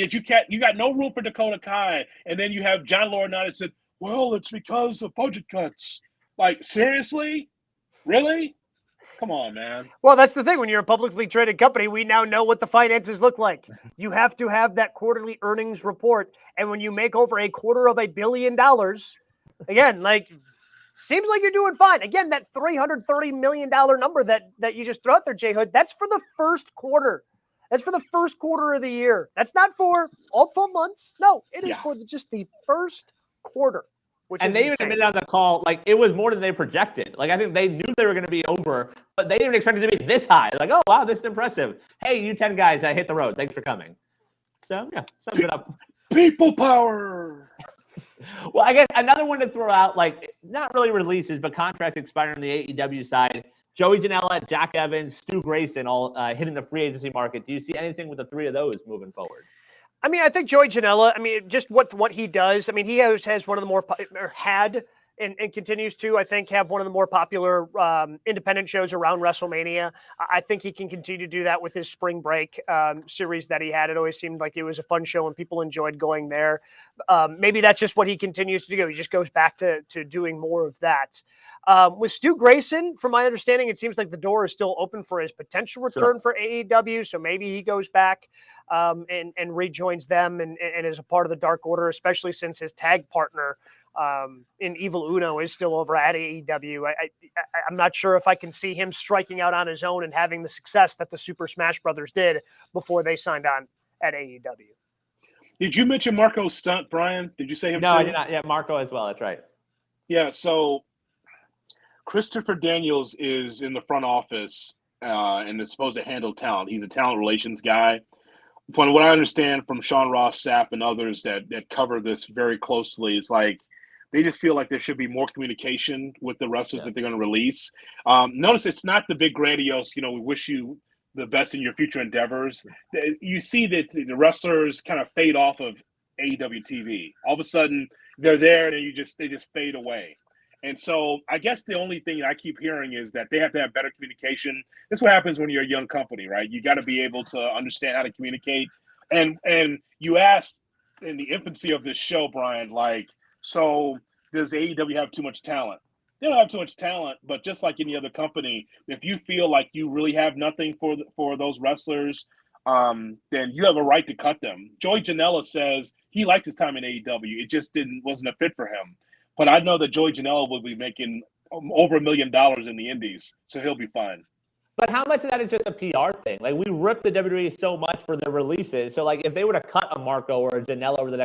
you got no room for Dakota Kai, and then you have John Laurinaitis said, well, it's because of budget cuts. Like, seriously? Really? Come on, man. Well, that's the thing. When you're a publicly traded company, we now know what the finances look like. You have to have that quarterly earnings report. And when you make over $250 million, again, like, seems like you're doing fine. Again, that $330 million number that you just threw out there, Jay Hood, that's for the first quarter. That's for the first quarter of the year. That's not for all 12 months. No, it is for just the first quarter. And they even admitted on the call, like, it was more than they projected. Like, I think they knew they were going to be over, but they didn't expect it to be this high. Like, oh, wow, this is impressive. Hey, you 10 guys, hit the road. Thanks for coming. So, yeah, sums it up. People power. Well, I guess another one to throw out, like, not really releases, but contracts expiring on the AEW side. Joey Janela, Jack Evans, Stu Grayson all hitting the free agency market. Do you see anything with the three of those moving forward? I mean, I think Joey Janela, I mean, just what he does. I mean, he has one of the more, or had and continues to, I think, have one of the more popular independent shows around WrestleMania. I think he can continue to do that with his spring break series that he had. It always seemed like it was a fun show and people enjoyed going there. Maybe that's just what he continues to do. He just goes back to doing more of that. With Stu Grayson, from my understanding, it seems like the door is still open for his potential return for AEW. So maybe he goes back and rejoins them and is a part of the Dark Order, especially since his tag partner in Evil Uno is still over at AEW. I'm not sure if I can see him striking out on his own and having the success that the Super Smash Brothers did before they signed on at AEW. Did you mention Marco Stunt, Brian? Did you say him? No, too? I did not. Yeah, Marco as well. That's right. Yeah, so Christopher Daniels is in the front office and is supposed to handle talent. He's a talent relations guy. From what I understand from Sean Ross Sapp and others that cover this very closely, it's like they just feel like there should be more communication with the wrestlers that they're going to release. Notice it's not the big grandiose, we wish you the best in your future endeavors. You see that the wrestlers kind of fade off of AEW TV. All of a sudden, they're there and they just fade away. And so I guess the only thing I keep hearing is that they have to have better communication. This is what happens when you're a young company, right? You got to be able to understand how to communicate. And you asked in the infancy of this show, Brian, like, so does AEW have too much talent? They don't have too much talent, but just like any other company, if you feel like you really have nothing for those wrestlers, then you have a right to cut them. Joey Janela says he liked his time in AEW. It just wasn't a fit for him. But I know that Joey Janela will be making over $1 million in the Indies, so he'll be fine. But how much of that is just a PR thing? Like, we rip the WWE so much for their releases. So, like, if they would have cut a Marco or a Janela over the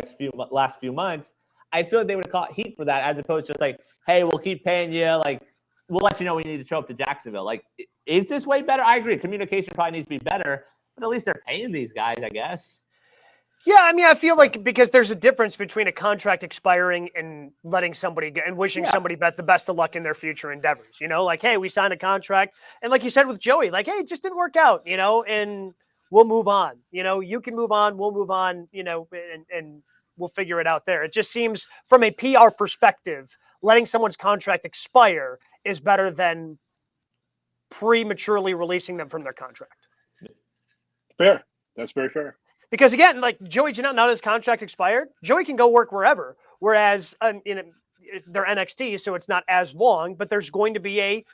last few months, I feel like they would have caught heat for that, as opposed to just like, hey, we'll keep paying you. Like, we'll let you know when you need to show up to Jacksonville. Like, is this way better? I agree. Communication probably needs to be better, but at least they're paying these guys, I guess. Yeah, I mean, I feel like because there's a difference between a contract expiring and letting somebody go and wishing somebody the best of luck in their future endeavors. You know, like, hey, we signed a contract, and like you said with Joey, like, hey, it just didn't work out. You know, and we'll move on. You know, you can move on, we'll move on. You know, and we'll figure it out there. It just seems from a PR perspective, letting someone's contract expire is better than prematurely releasing them from their contract. Fair. That's very fair. Because again, like Joey Janela, now that his contract expired, Joey can go work wherever. Whereas they're NXT, so it's not as long, but there's going to be a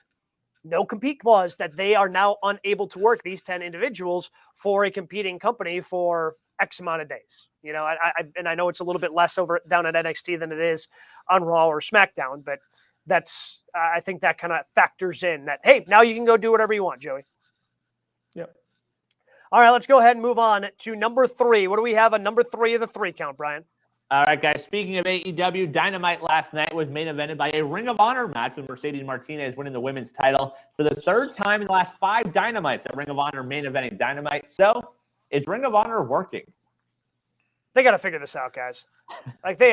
no compete clause that they are now unable to work these 10 individuals for a competing company for X amount of days. You know, I know it's a little bit less over down at NXT than it is on Raw or SmackDown, but that's I think that kind of factors in that. Hey, now you can go do whatever you want, Joey. Yep. All right, let's go ahead and move on to number 3. What do we have on number 3 of the 3 count, Brian? All right, guys. Speaking of AEW, Dynamite last night was main evented by a Ring of Honor match with Mercedes Martinez winning the women's title for the third time in the last 5 Dynamites that Ring of Honor main eventing Dynamite. So, is Ring of Honor working? They got to figure this out, guys. Like they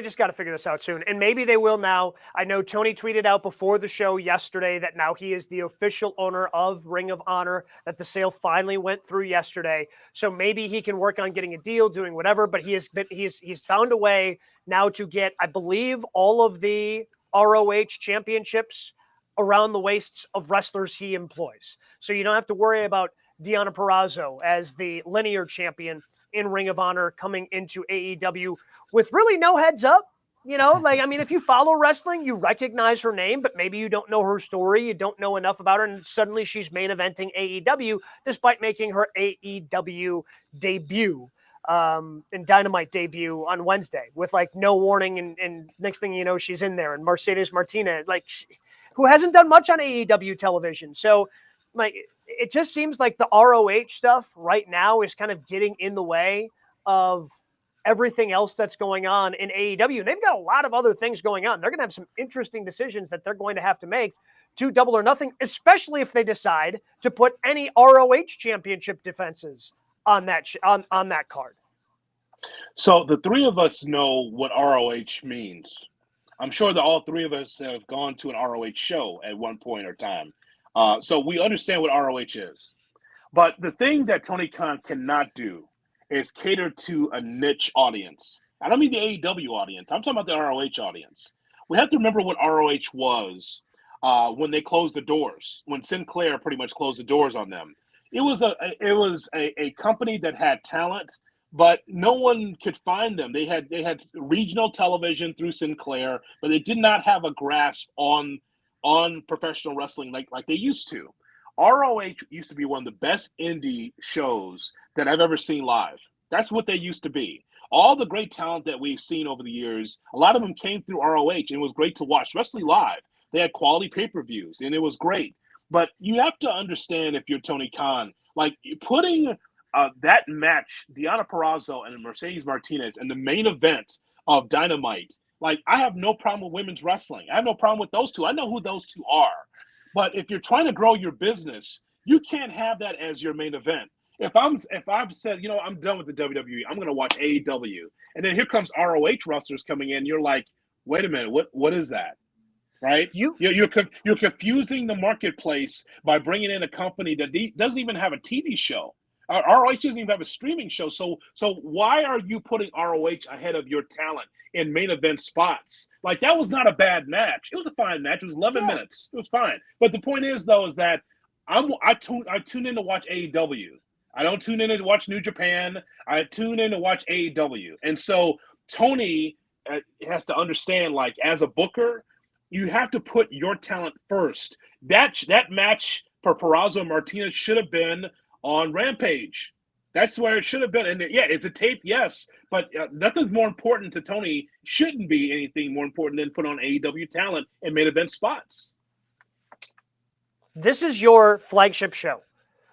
just got to figure this out soon. And maybe they will now. I know Tony tweeted out before the show yesterday that now he is the official owner of Ring of Honor, that the sale finally went through yesterday. So maybe he can work on getting a deal, doing whatever, but he's found a way now to get, I believe, all of the ROH championships around the waists of wrestlers he employs. So you don't have to worry about Deonna Purrazzo as the linear champion in Ring of Honor coming into AEW with really no heads up. You know, like, I mean, if you follow wrestling, you recognize her name, but maybe you don't know her story. You don't know enough about her. And suddenly she's main eventing AEW despite making her AEW debut and Dynamite debut on Wednesday with like no warning. And next thing you know, she's in there. And Mercedes Martinez, like, who hasn't done much on AEW television. So, like, it just seems like the ROH stuff right now is kind of getting in the way of everything else that's going on in AEW. And they've got a lot of other things going on. They're going to have some interesting decisions that they're going to have to make to Double or Nothing, especially if they decide to put any ROH championship defenses on that on that card. So the three of us know what ROH means. I'm sure that all three of us have gone to an ROH show at one point or time. So we understand what ROH is. But the thing that Tony Khan cannot do is cater to a niche audience. I don't mean the AEW audience. I'm talking about the ROH audience. We have to remember what ROH was when they closed the doors, when Sinclair pretty much closed the doors on them. It was a company that had talent, but no one could find them. They had regional television through Sinclair, but they did not have a grasp on professional wrestling like they used to. ROH used to be one of the best indie shows that I've ever seen live. That's what they used to be. All the great talent that we've seen over the years, a lot of them came through ROH, and it was great to watch, especially live. They had quality pay-per-views, and it was great. But you have to understand, if you're Tony Khan, like putting that match, Deonna Purrazzo and Mercedes Martinez, in the main event of Dynamite, like, I have no problem with women's wrestling. I have no problem with those two. I know who those two are. But if you're trying to grow your business, you can't have that as your main event. If I've said, you know, I'm done with the WWE, I'm going to watch AEW, and then here comes ROH wrestlers coming in, you're like, wait a minute, what is that? Right? You're confusing the marketplace by bringing in a company that doesn't even have a TV show. ROH doesn't even have a streaming show. So why are you putting ROH ahead of your talent in main event spots? Like, that was not a bad match. It was a fine match. It was 11 minutes. It was fine. But the point is, though, is that I tune in to watch AEW. I don't tune in to watch New Japan. I tune in to watch AEW. And so Tony has to understand, like, as a booker, you have to put your talent first. That match for Purrazzo Martinez should have been on Rampage. That's where it should have been. And yeah, it's a tape, yes, but nothing's more important to Tony. Shouldn't be anything more important than put on AEW talent and main event spots. this is your flagship show.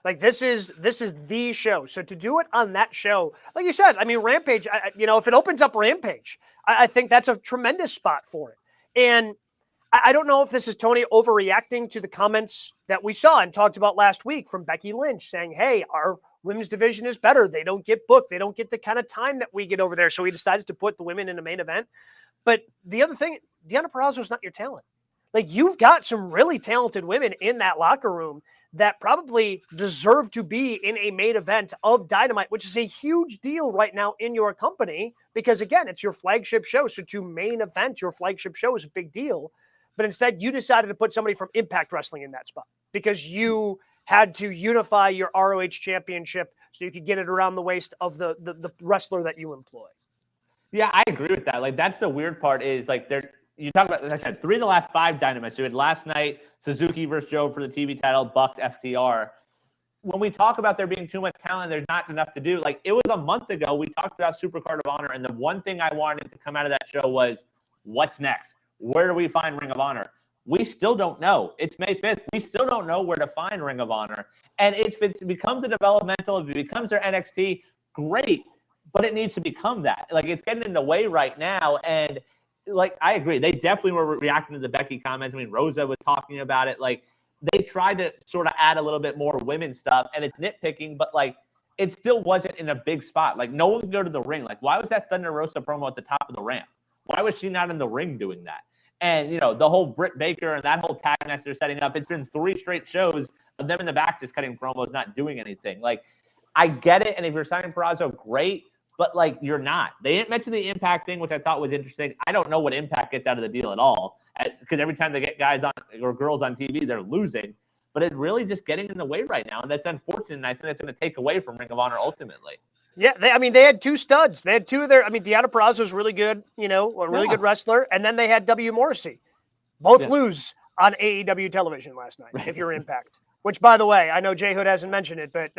Like this is the show. So to do it on that show, like you said, I mean, Rampage. If it opens up Rampage, I think that's a tremendous spot for it. And I don't know if this is Tony overreacting to the comments that we saw and talked about last week from Becky Lynch saying, "Hey, our women's division is better. They don't get booked. They don't get the kind of time that we get over there." So he decides to put the women in the main event. But the other thing, Deonna Purrazzo is not your talent. Like you've got some really talented women in that locker room that probably deserve to be in a main event of Dynamite, which is a huge deal right now in your company because, again, it's your flagship show. So to main event your flagship show is a big deal. But instead, you decided to put somebody from Impact Wrestling in that spot because you had to unify your ROH championship so you could get it around the waist of the wrestler that you employ. Yeah, I agree with that. Like, that's the weird part is, like, you talk about, as I said, 3 of the last 5 Dynamites. You had last night, Suzuki versus Joe for the TV title, Bucks, FTR. When we talk about there being too much talent, there's not enough to do. Like, it was a month ago, we talked about Supercard of Honor, and the one thing I wanted to come out of that show was, what's next? Where do we find Ring of Honor? We still don't know. It's May 5th. We still don't know where to find Ring of Honor. And if it becomes a developmental, if it becomes their NXT, great. But it needs to become that. Like, it's getting in the way right now. And, like, I agree. They definitely were reacting to the Becky comments. I mean, Rosa was talking about it. Like, they tried to sort of add a little bit more women's stuff. And it's nitpicking, but, like, it still wasn't in a big spot. Like, no one could go to the ring. Like, why was that Thunder Rosa promo at the top of the ramp? Why was she not in the ring doing that? And, the whole Britt Baker and that whole tag match they're setting up, it's been 3 straight shows of them in the back just cutting promos, not doing anything. Like, I get it. And if you're signing Purrazzo, great. But, like, you're not. They didn't mention the Impact thing, which I thought was interesting. I don't know what Impact gets out of the deal at all. Because every time they get guys on or girls on TV, they're losing. But it's really just getting in the way right now. And that's unfortunate. And I think that's going to take away from Ring of Honor ultimately. Yeah, they had 2 studs. They had 2 of their. Deonna Purrazzo is really good, a really good wrestler, and then they had W. Morrissey. Both lose on AEW television last night. If you're Impact, which by the way, I know Jay Hood hasn't mentioned it, but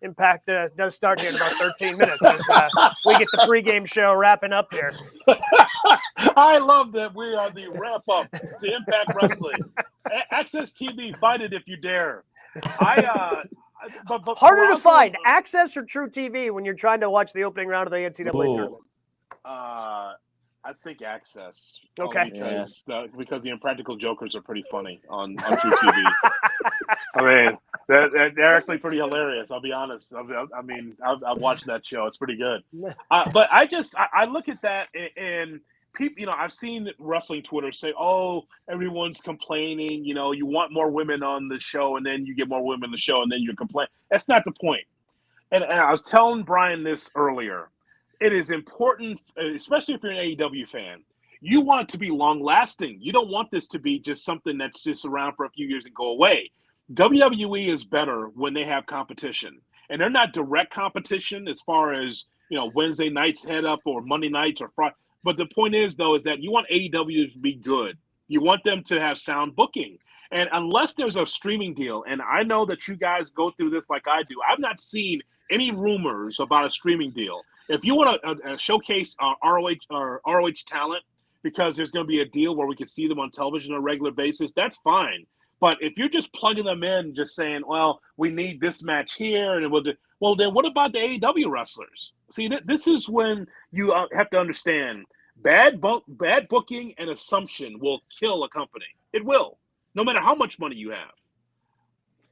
Impact does start here in about 13 minutes as we get the pregame show wrapping up here. I love that we are the wrap up to Impact Wrestling. Access TV, find it if you dare. But harder to find Access or True TV when you're trying to watch the opening round of the NCAA tournament. I think Access. Okay. Because the Impractical Jokers are pretty funny on True TV. I mean, they're actually pretty hilarious. I'll be honest. I've watched that show. It's pretty good. But I look at that and people, I've seen wrestling Twitter say, "Oh, everyone's complaining. You want more women on the show, and then you get more women on the show, and then you complain." That's not the point. And I was telling Brian this earlier. It is important, especially if you're an AEW fan. You want it to be long-lasting. You don't want this to be just something that's just around for a few years and go away. WWE is better when they have competition. And they're not direct competition as far as, Wednesday nights head up or Monday nights or Friday. But the point is, though, is that you want AEW to be good. You want them to have sound booking. And unless there's a streaming deal, and I know that you guys go through this like I do, I've not seen any rumors about a streaming deal. If you want to showcase ROH talent because there's going to be a deal where we can see them on television on a regular basis, that's fine. But if you're just plugging them in, just saying, well, we need this match here, and well, then what about the AEW wrestlers? See, this is when you have to understand bad booking and assumption will kill a company. It will, no matter how much money you have.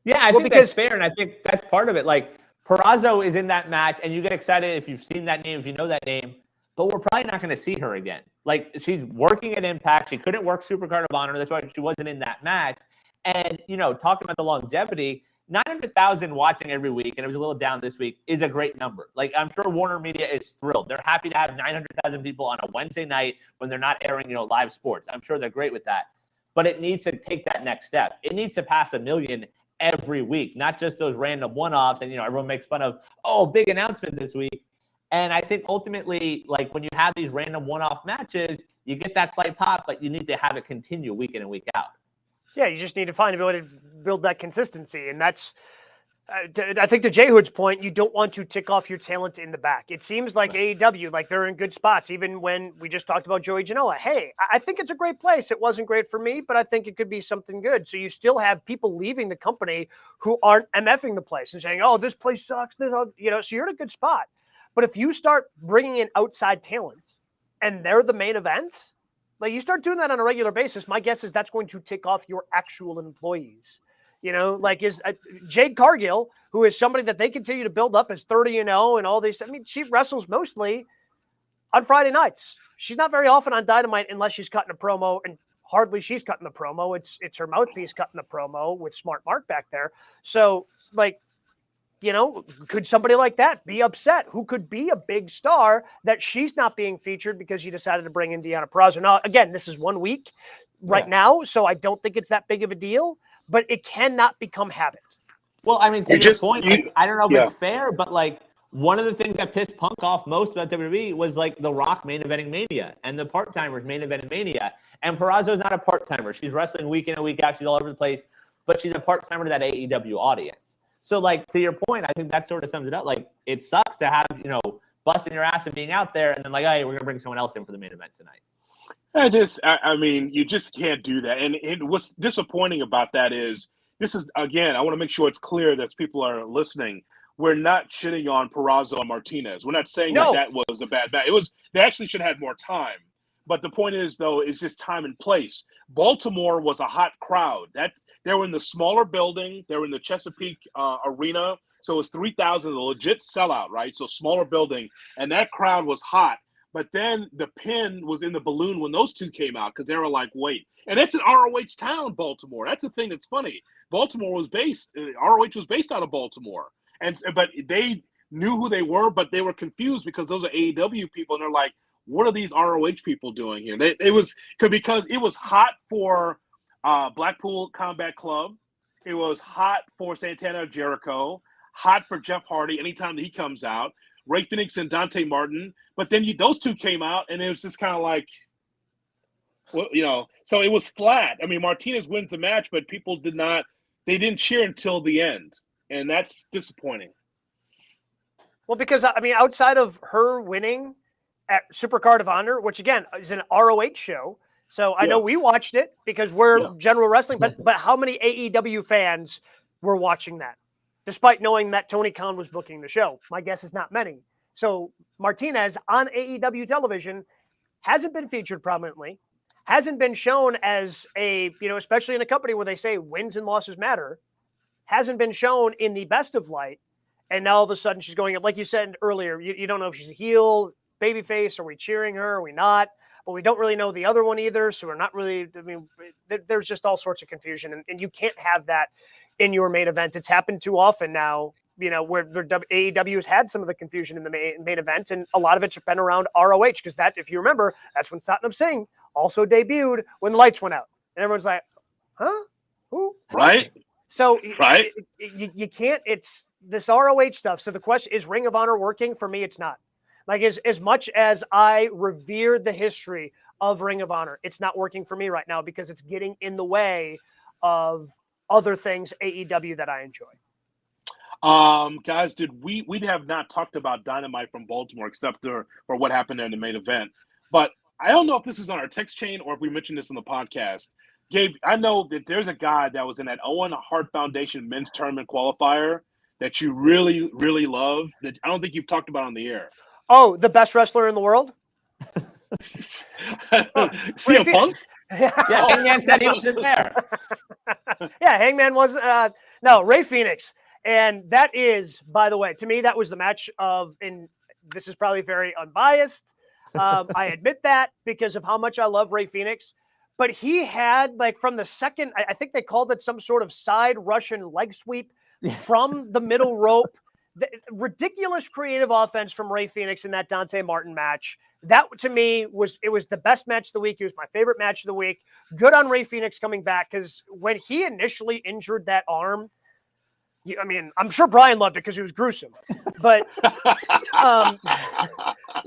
Yeah, I think that's fair, and I think that's part of it. Like, Purrazzo is in that match, and you get excited if you've seen that name, if you know that name, but we're probably not going to see her again. Like, she's working at Impact. She couldn't work Supercard of Honor. That's why she wasn't in that match. And, talking about the longevity, 900,000 watching every week, and it was a little down this week, is a great number. Like, I'm sure Warner Media is thrilled. They're happy to have 900,000 people on a Wednesday night when they're not airing, live sports. I'm sure they're great with that. But it needs to take that next step. It needs to pass 1 million every week, not just those random one-offs. And, everyone makes fun of, big announcement this week. And I think ultimately, like, when you have these random one-off matches, you get that slight pop, but you need to have it continue week in and week out. Yeah, you just need to find a way to build that consistency. And that's I think to Jay Hood's point, you don't want to tick off your talent in the back. It seems like AEW, like they're in good spots. Even when we just talked about Joey Janela, hey, I think it's a great place. It wasn't great for me, but I think it could be something good. So you still have people leaving the company who aren't MFing the place and saying, oh, this place sucks. So you're in a good spot. But if you start bringing in outside talent and they're the main event, like you start doing that on a regular basis, my guess is that's going to tick off your actual employees. Like is Jade Cargill, who is somebody that they continue to build up as 30-0 and all these. I mean, she wrestles mostly on Friday nights. She's not very often on Dynamite unless she's cutting a promo, and hardly she's cutting the promo. It's her mouthpiece cutting the promo with Smart Mark back there. So, like, could somebody like that be upset? Who could be a big star that she's not being featured because you decided to bring in Deonna Purrazzo? Now, again, this is 1 week now, so I don't think it's that big of a deal. But it cannot become habit. Well, I mean, to your point, I don't know if it's fair, but like one of the things that pissed Punk off most about WWE was like The Rock main eventing Mania and the part-timers main eventing Mania. And Purrazzo's not a part-timer. She's wrestling week in and week out. She's all over the place, but she's a part-timer to that AEW audience. So like to your point, I think that sort of sums it up. Like it sucks to have, busting your ass and being out there and then like, hey, we're going to bring someone else in for the main event tonight. I mean, you just can't do that. And what's disappointing about that is, again, I want to make sure it's clear that people are listening. We're not shitting on Purrazzo and Martinez. We're not saying that was a bad match. They actually should have had more time. But the point is, though, it's just time and place. Baltimore was a hot crowd. They were in the smaller building. They were in the Chesapeake Arena. So it was 3,000, a legit sellout, right? So smaller building. And that crowd was hot. But then the pin was in the balloon when those two came out because they were like, wait. And that's an ROH town, Baltimore. That's the thing that's funny. ROH was based out of Baltimore. But they knew who they were, but they were confused because those are AEW people. And they're like, what are these ROH people doing here? Because it was hot for Blackpool Combat Club. It was hot for Santana Jericho, hot for Jeff Hardy anytime that he comes out. Ray Phoenix and Dante Martin, but then those two came out, and it was just kind of like, well, so it was flat. I mean, Martinez wins the match, but people didn't cheer until the end, and that's disappointing. Well, because, I mean, outside of her winning at Supercard of Honor, which, again, is an ROH show, so I know we watched it because we're general wrestling, but how many AEW fans were watching that? Despite knowing that Tony Khan was booking the show. My guess is not many. So Martinez on AEW television hasn't been featured prominently, hasn't been shown as especially in a company where they say wins and losses matter, hasn't been shown in the best of light. And now all of a sudden she's going, like you said earlier, you don't know if she's a heel, babyface, are we cheering her, are we not? But we don't really know the other one either. So we're not really, there's just all sorts of confusion. And you can't have that in your main event. It's happened too often now, where AEW has had some of the confusion in the main event, and a lot of it's been around ROH, because that, if you remember, that's when Satnam Singh also debuted when the lights went out. And everyone's like, huh? Who? Right. So you can't, it's this ROH stuff. So the question is, Ring of Honor working? For me, it's not. Like, as much as I revere the history of Ring of Honor, it's not working for me right now because it's getting in the way of other things AEW that I enjoy. Guys, we have not talked about Dynamite from Baltimore except for what happened in the main event. But I don't know if this was on our text chain or if we mentioned this on the podcast. Gabe, I know that there's a guy that was in that Owen Hart Foundation men's tournament qualifier that you really, really love that I don't think you've talked about on the air. Oh, the best wrestler in the world? CM Punk? Yeah, Hangman said he wasn't there. Yeah, Hangman wasn't. No, Ray Phoenix. And that is, by the way, to me, that was the match and this is probably very unbiased. I admit that because of how much I love Ray Phoenix. But he had, like, from the second, I think they called it some sort of side Russian leg sweep from the middle rope. The ridiculous creative offense from Ray Phoenix in that Dante Martin match. That, to me, was the best match of the week. It was my favorite match of the week. Good on Ray Phoenix coming back, because when he initially injured that arm, I'm sure Brian loved it because it was gruesome. But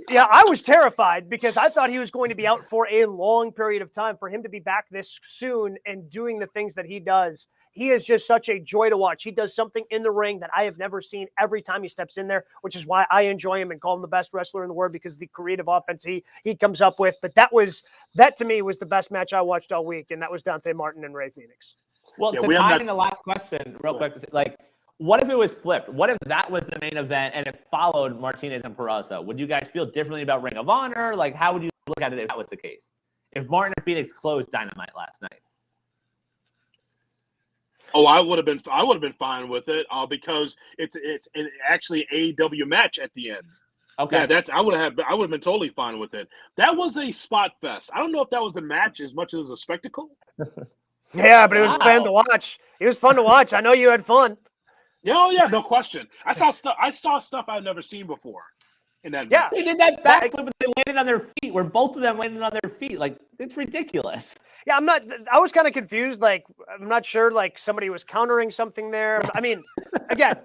Yeah, I was terrified because I thought he was going to be out for a long period of time. For him to be back this soon and doing the things that he does, he is just such a joy to watch. He does something in the ring that I have never seen every time he steps in there, which is why I enjoy him and call him the best wrestler in the world, because of the creative offense he comes up with. But that to me was the best match I watched all week, and that was Dante Martin and Ray Phoenix. Well, Yeah, to tie in the last question real quick, like, what if it was flipped? What if that was the main event and it followed Martinez and Peraza? Would you guys feel differently about Ring of Honor? Like, how would you look at it if that was the case? If Martin and Phoenix closed Dynamite last night? Oh, I would have been fine with it because it's actually an AEW match at the end. Okay. Yeah, I would have been totally fine with it. That was a spot fest. I don't know if that was a match as much as a spectacle. Yeah, but it was fun to watch. It was fun to watch. I know you had fun. Yeah, oh yeah, no question. I saw stuff I've never seen before in that match. They did that backflip and they landed on their feet, where both of them landed on their feet. Like, it's ridiculous. Yeah, I was kind of confused. Like, I'm not sure, like, somebody was countering something there. I mean, again,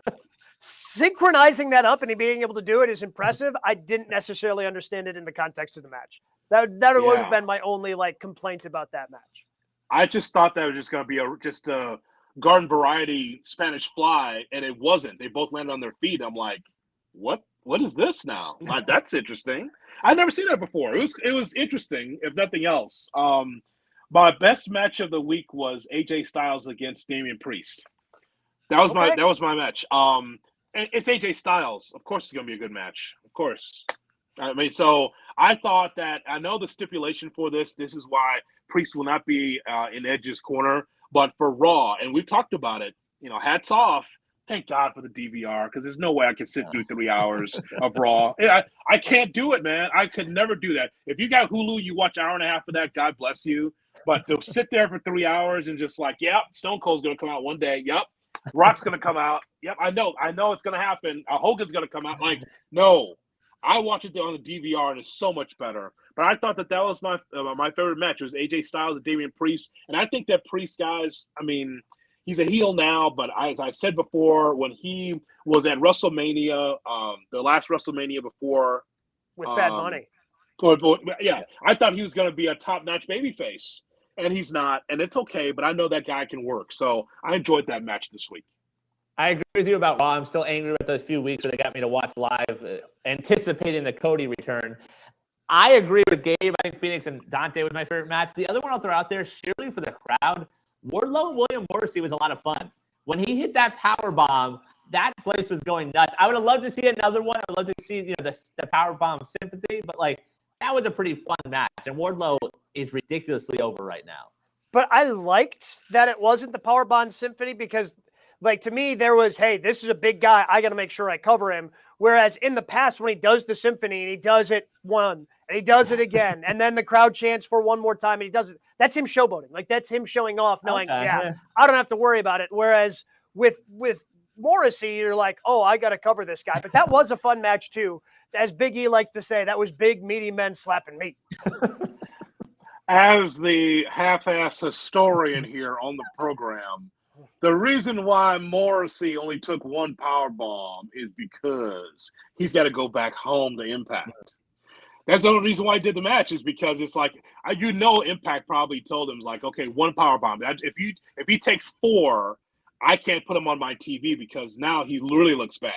synchronizing that up and being able to do it is impressive. I didn't necessarily understand it in the context of the match. That would have been my only, like, complaint about that match. I just thought that was just going to be a garden variety Spanish fly, and it wasn't. They both landed on their feet. I'm like, what is this now? Like, that's interesting. I've never seen that before. It was interesting, if nothing else. My best match of the week was AJ Styles against Damian Priest. That was my match. It's AJ Styles. Of course, it's going to be a good match. Of course. I mean, so I thought that I know the stipulation for this. This is why Priest will not be in Edge's corner. But for Raw, and we've talked about it, hats off. Thank God for the DVR, because there's no way I can sit through 3 hours of Raw. I can't do it, man. I could never do that. If you got Hulu, you watch an hour and a half of that, God bless you. But to sit there for 3 hours and just like, yep, Stone Cold's going to come out one day. Yep, Rock's going to come out. Yep, I know it's going to happen. Hogan's going to come out. Like, no. I watch it on the DVR, and it's so much better. But I thought that was my favorite match. It was AJ Styles and Damian Priest. And I think that Priest, guys, I mean, he's a heel now, but as I said before, when he was at WrestleMania, the last WrestleMania before. With Bad Bunny. Yeah, I thought he was going to be a top-notch babyface, and he's not. And it's okay, but I know that guy can work. So I enjoyed that match this week. I agree with you about Raw. I'm still angry with those few weeks where they got me to watch live, anticipating the Cody return. I agree with Gabe. I think Phoenix and Dante was my favorite match. The other one I'll throw out there, surely for the crowd, Wardlow and William Morrissey was a lot of fun. When he hit that power bomb, that place was going nuts. I would have loved to see another one. I would love to see the power bomb sympathy, but that was a pretty fun match. And Wardlow is ridiculously over right now. But I liked that it wasn't the power bomb symphony, because to me, there was, hey, this is a big guy. I got to make sure I cover him. Whereas in the past, when he does the symphony and he does it one and he does it again, and then the crowd chants for one more time and he does it, that's him showboating. Like, that's him showing off, knowing, I don't have to worry about it. Whereas with Morrissey, you're like, oh, I got to cover this guy. But that was a fun match too. As Big E likes to say, that was big, meaty men slapping meat. As the half-ass historian here on the program, the reason why Morrissey only took one power bomb is because he's got to go back home to Impact. That's the only reason why he did the match, is because it's like, Impact probably told him, like, okay, one power bomb. If he takes 4, I can't put him on my TV because now he really looks bad.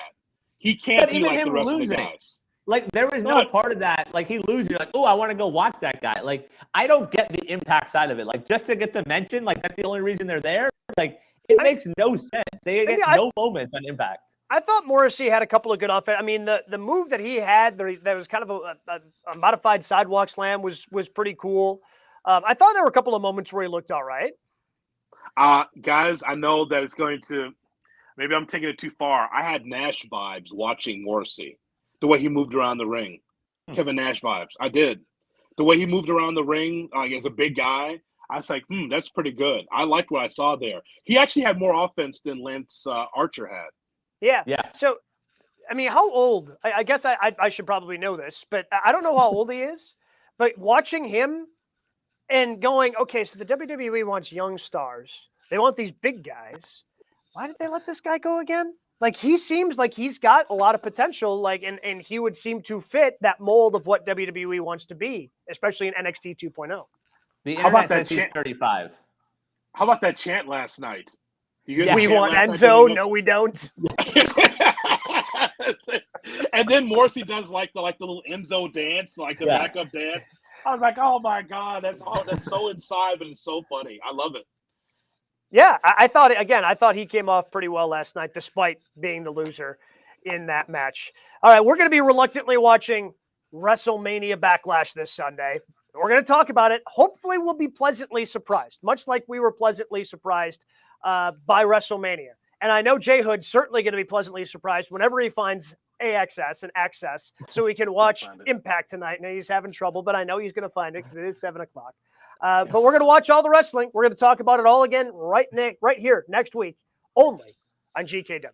He can't be like the rest of the guys. Like, there was no part of that. Like, he losing, like, oh, I want to go watch that guy. Like, I don't get the Impact side of it. Like, just to get the mention, like, that's the only reason they're there. Like, it makes no sense. They get no moments on Impact. I thought Morrissey had a couple of good offense. I mean, the move that he had, that was kind of a modified sidewalk slam, was pretty cool. I thought there were a couple of moments where he looked all right. Guys, I know that it's going to – maybe I'm taking it too far. I had Nash vibes watching Morrissey, the way he moved around the ring. Kevin Nash vibes. I did. The way he moved around the ring as a big guy, I was like, that's pretty good. I liked what I saw there. He actually had more offense than Lance Archer had. Yeah. So, I mean, how old? I guess I should probably know this, but I don't know how old he is. But watching him and going, okay, so the WWE wants young stars. They want these big guys. Why did they let this guy go again? Like he seems like he's got a lot of potential, like and he would seem to fit that mold of what WWE wants to be, especially in NXT 2.0. The How about internet that says he's chant? 35. How about that chant last night? You hear Yeah. the We chant want last night Enzo. during No, we don't. and then Morrissey does like the little Enzo dance, like the Yeah. backup dance. I was like, oh my god, that's so inside, but it's so funny. I love it. Yeah, I thought he came off pretty well last night, despite being the loser in that match. All right, we're going to be reluctantly watching WrestleMania Backlash this Sunday. We're going to talk about it. Hopefully, we'll be pleasantly surprised, much like we were pleasantly surprised by WrestleMania. And I know J Hood's certainly going to be pleasantly surprised whenever he finds AXS and access so he can watch Impact tonight. And he's having trouble, but I know he's going to find it because it is 7 o'clock. But we're going to watch all the wrestling. We're going to talk about it all again right here next week, only on GKW.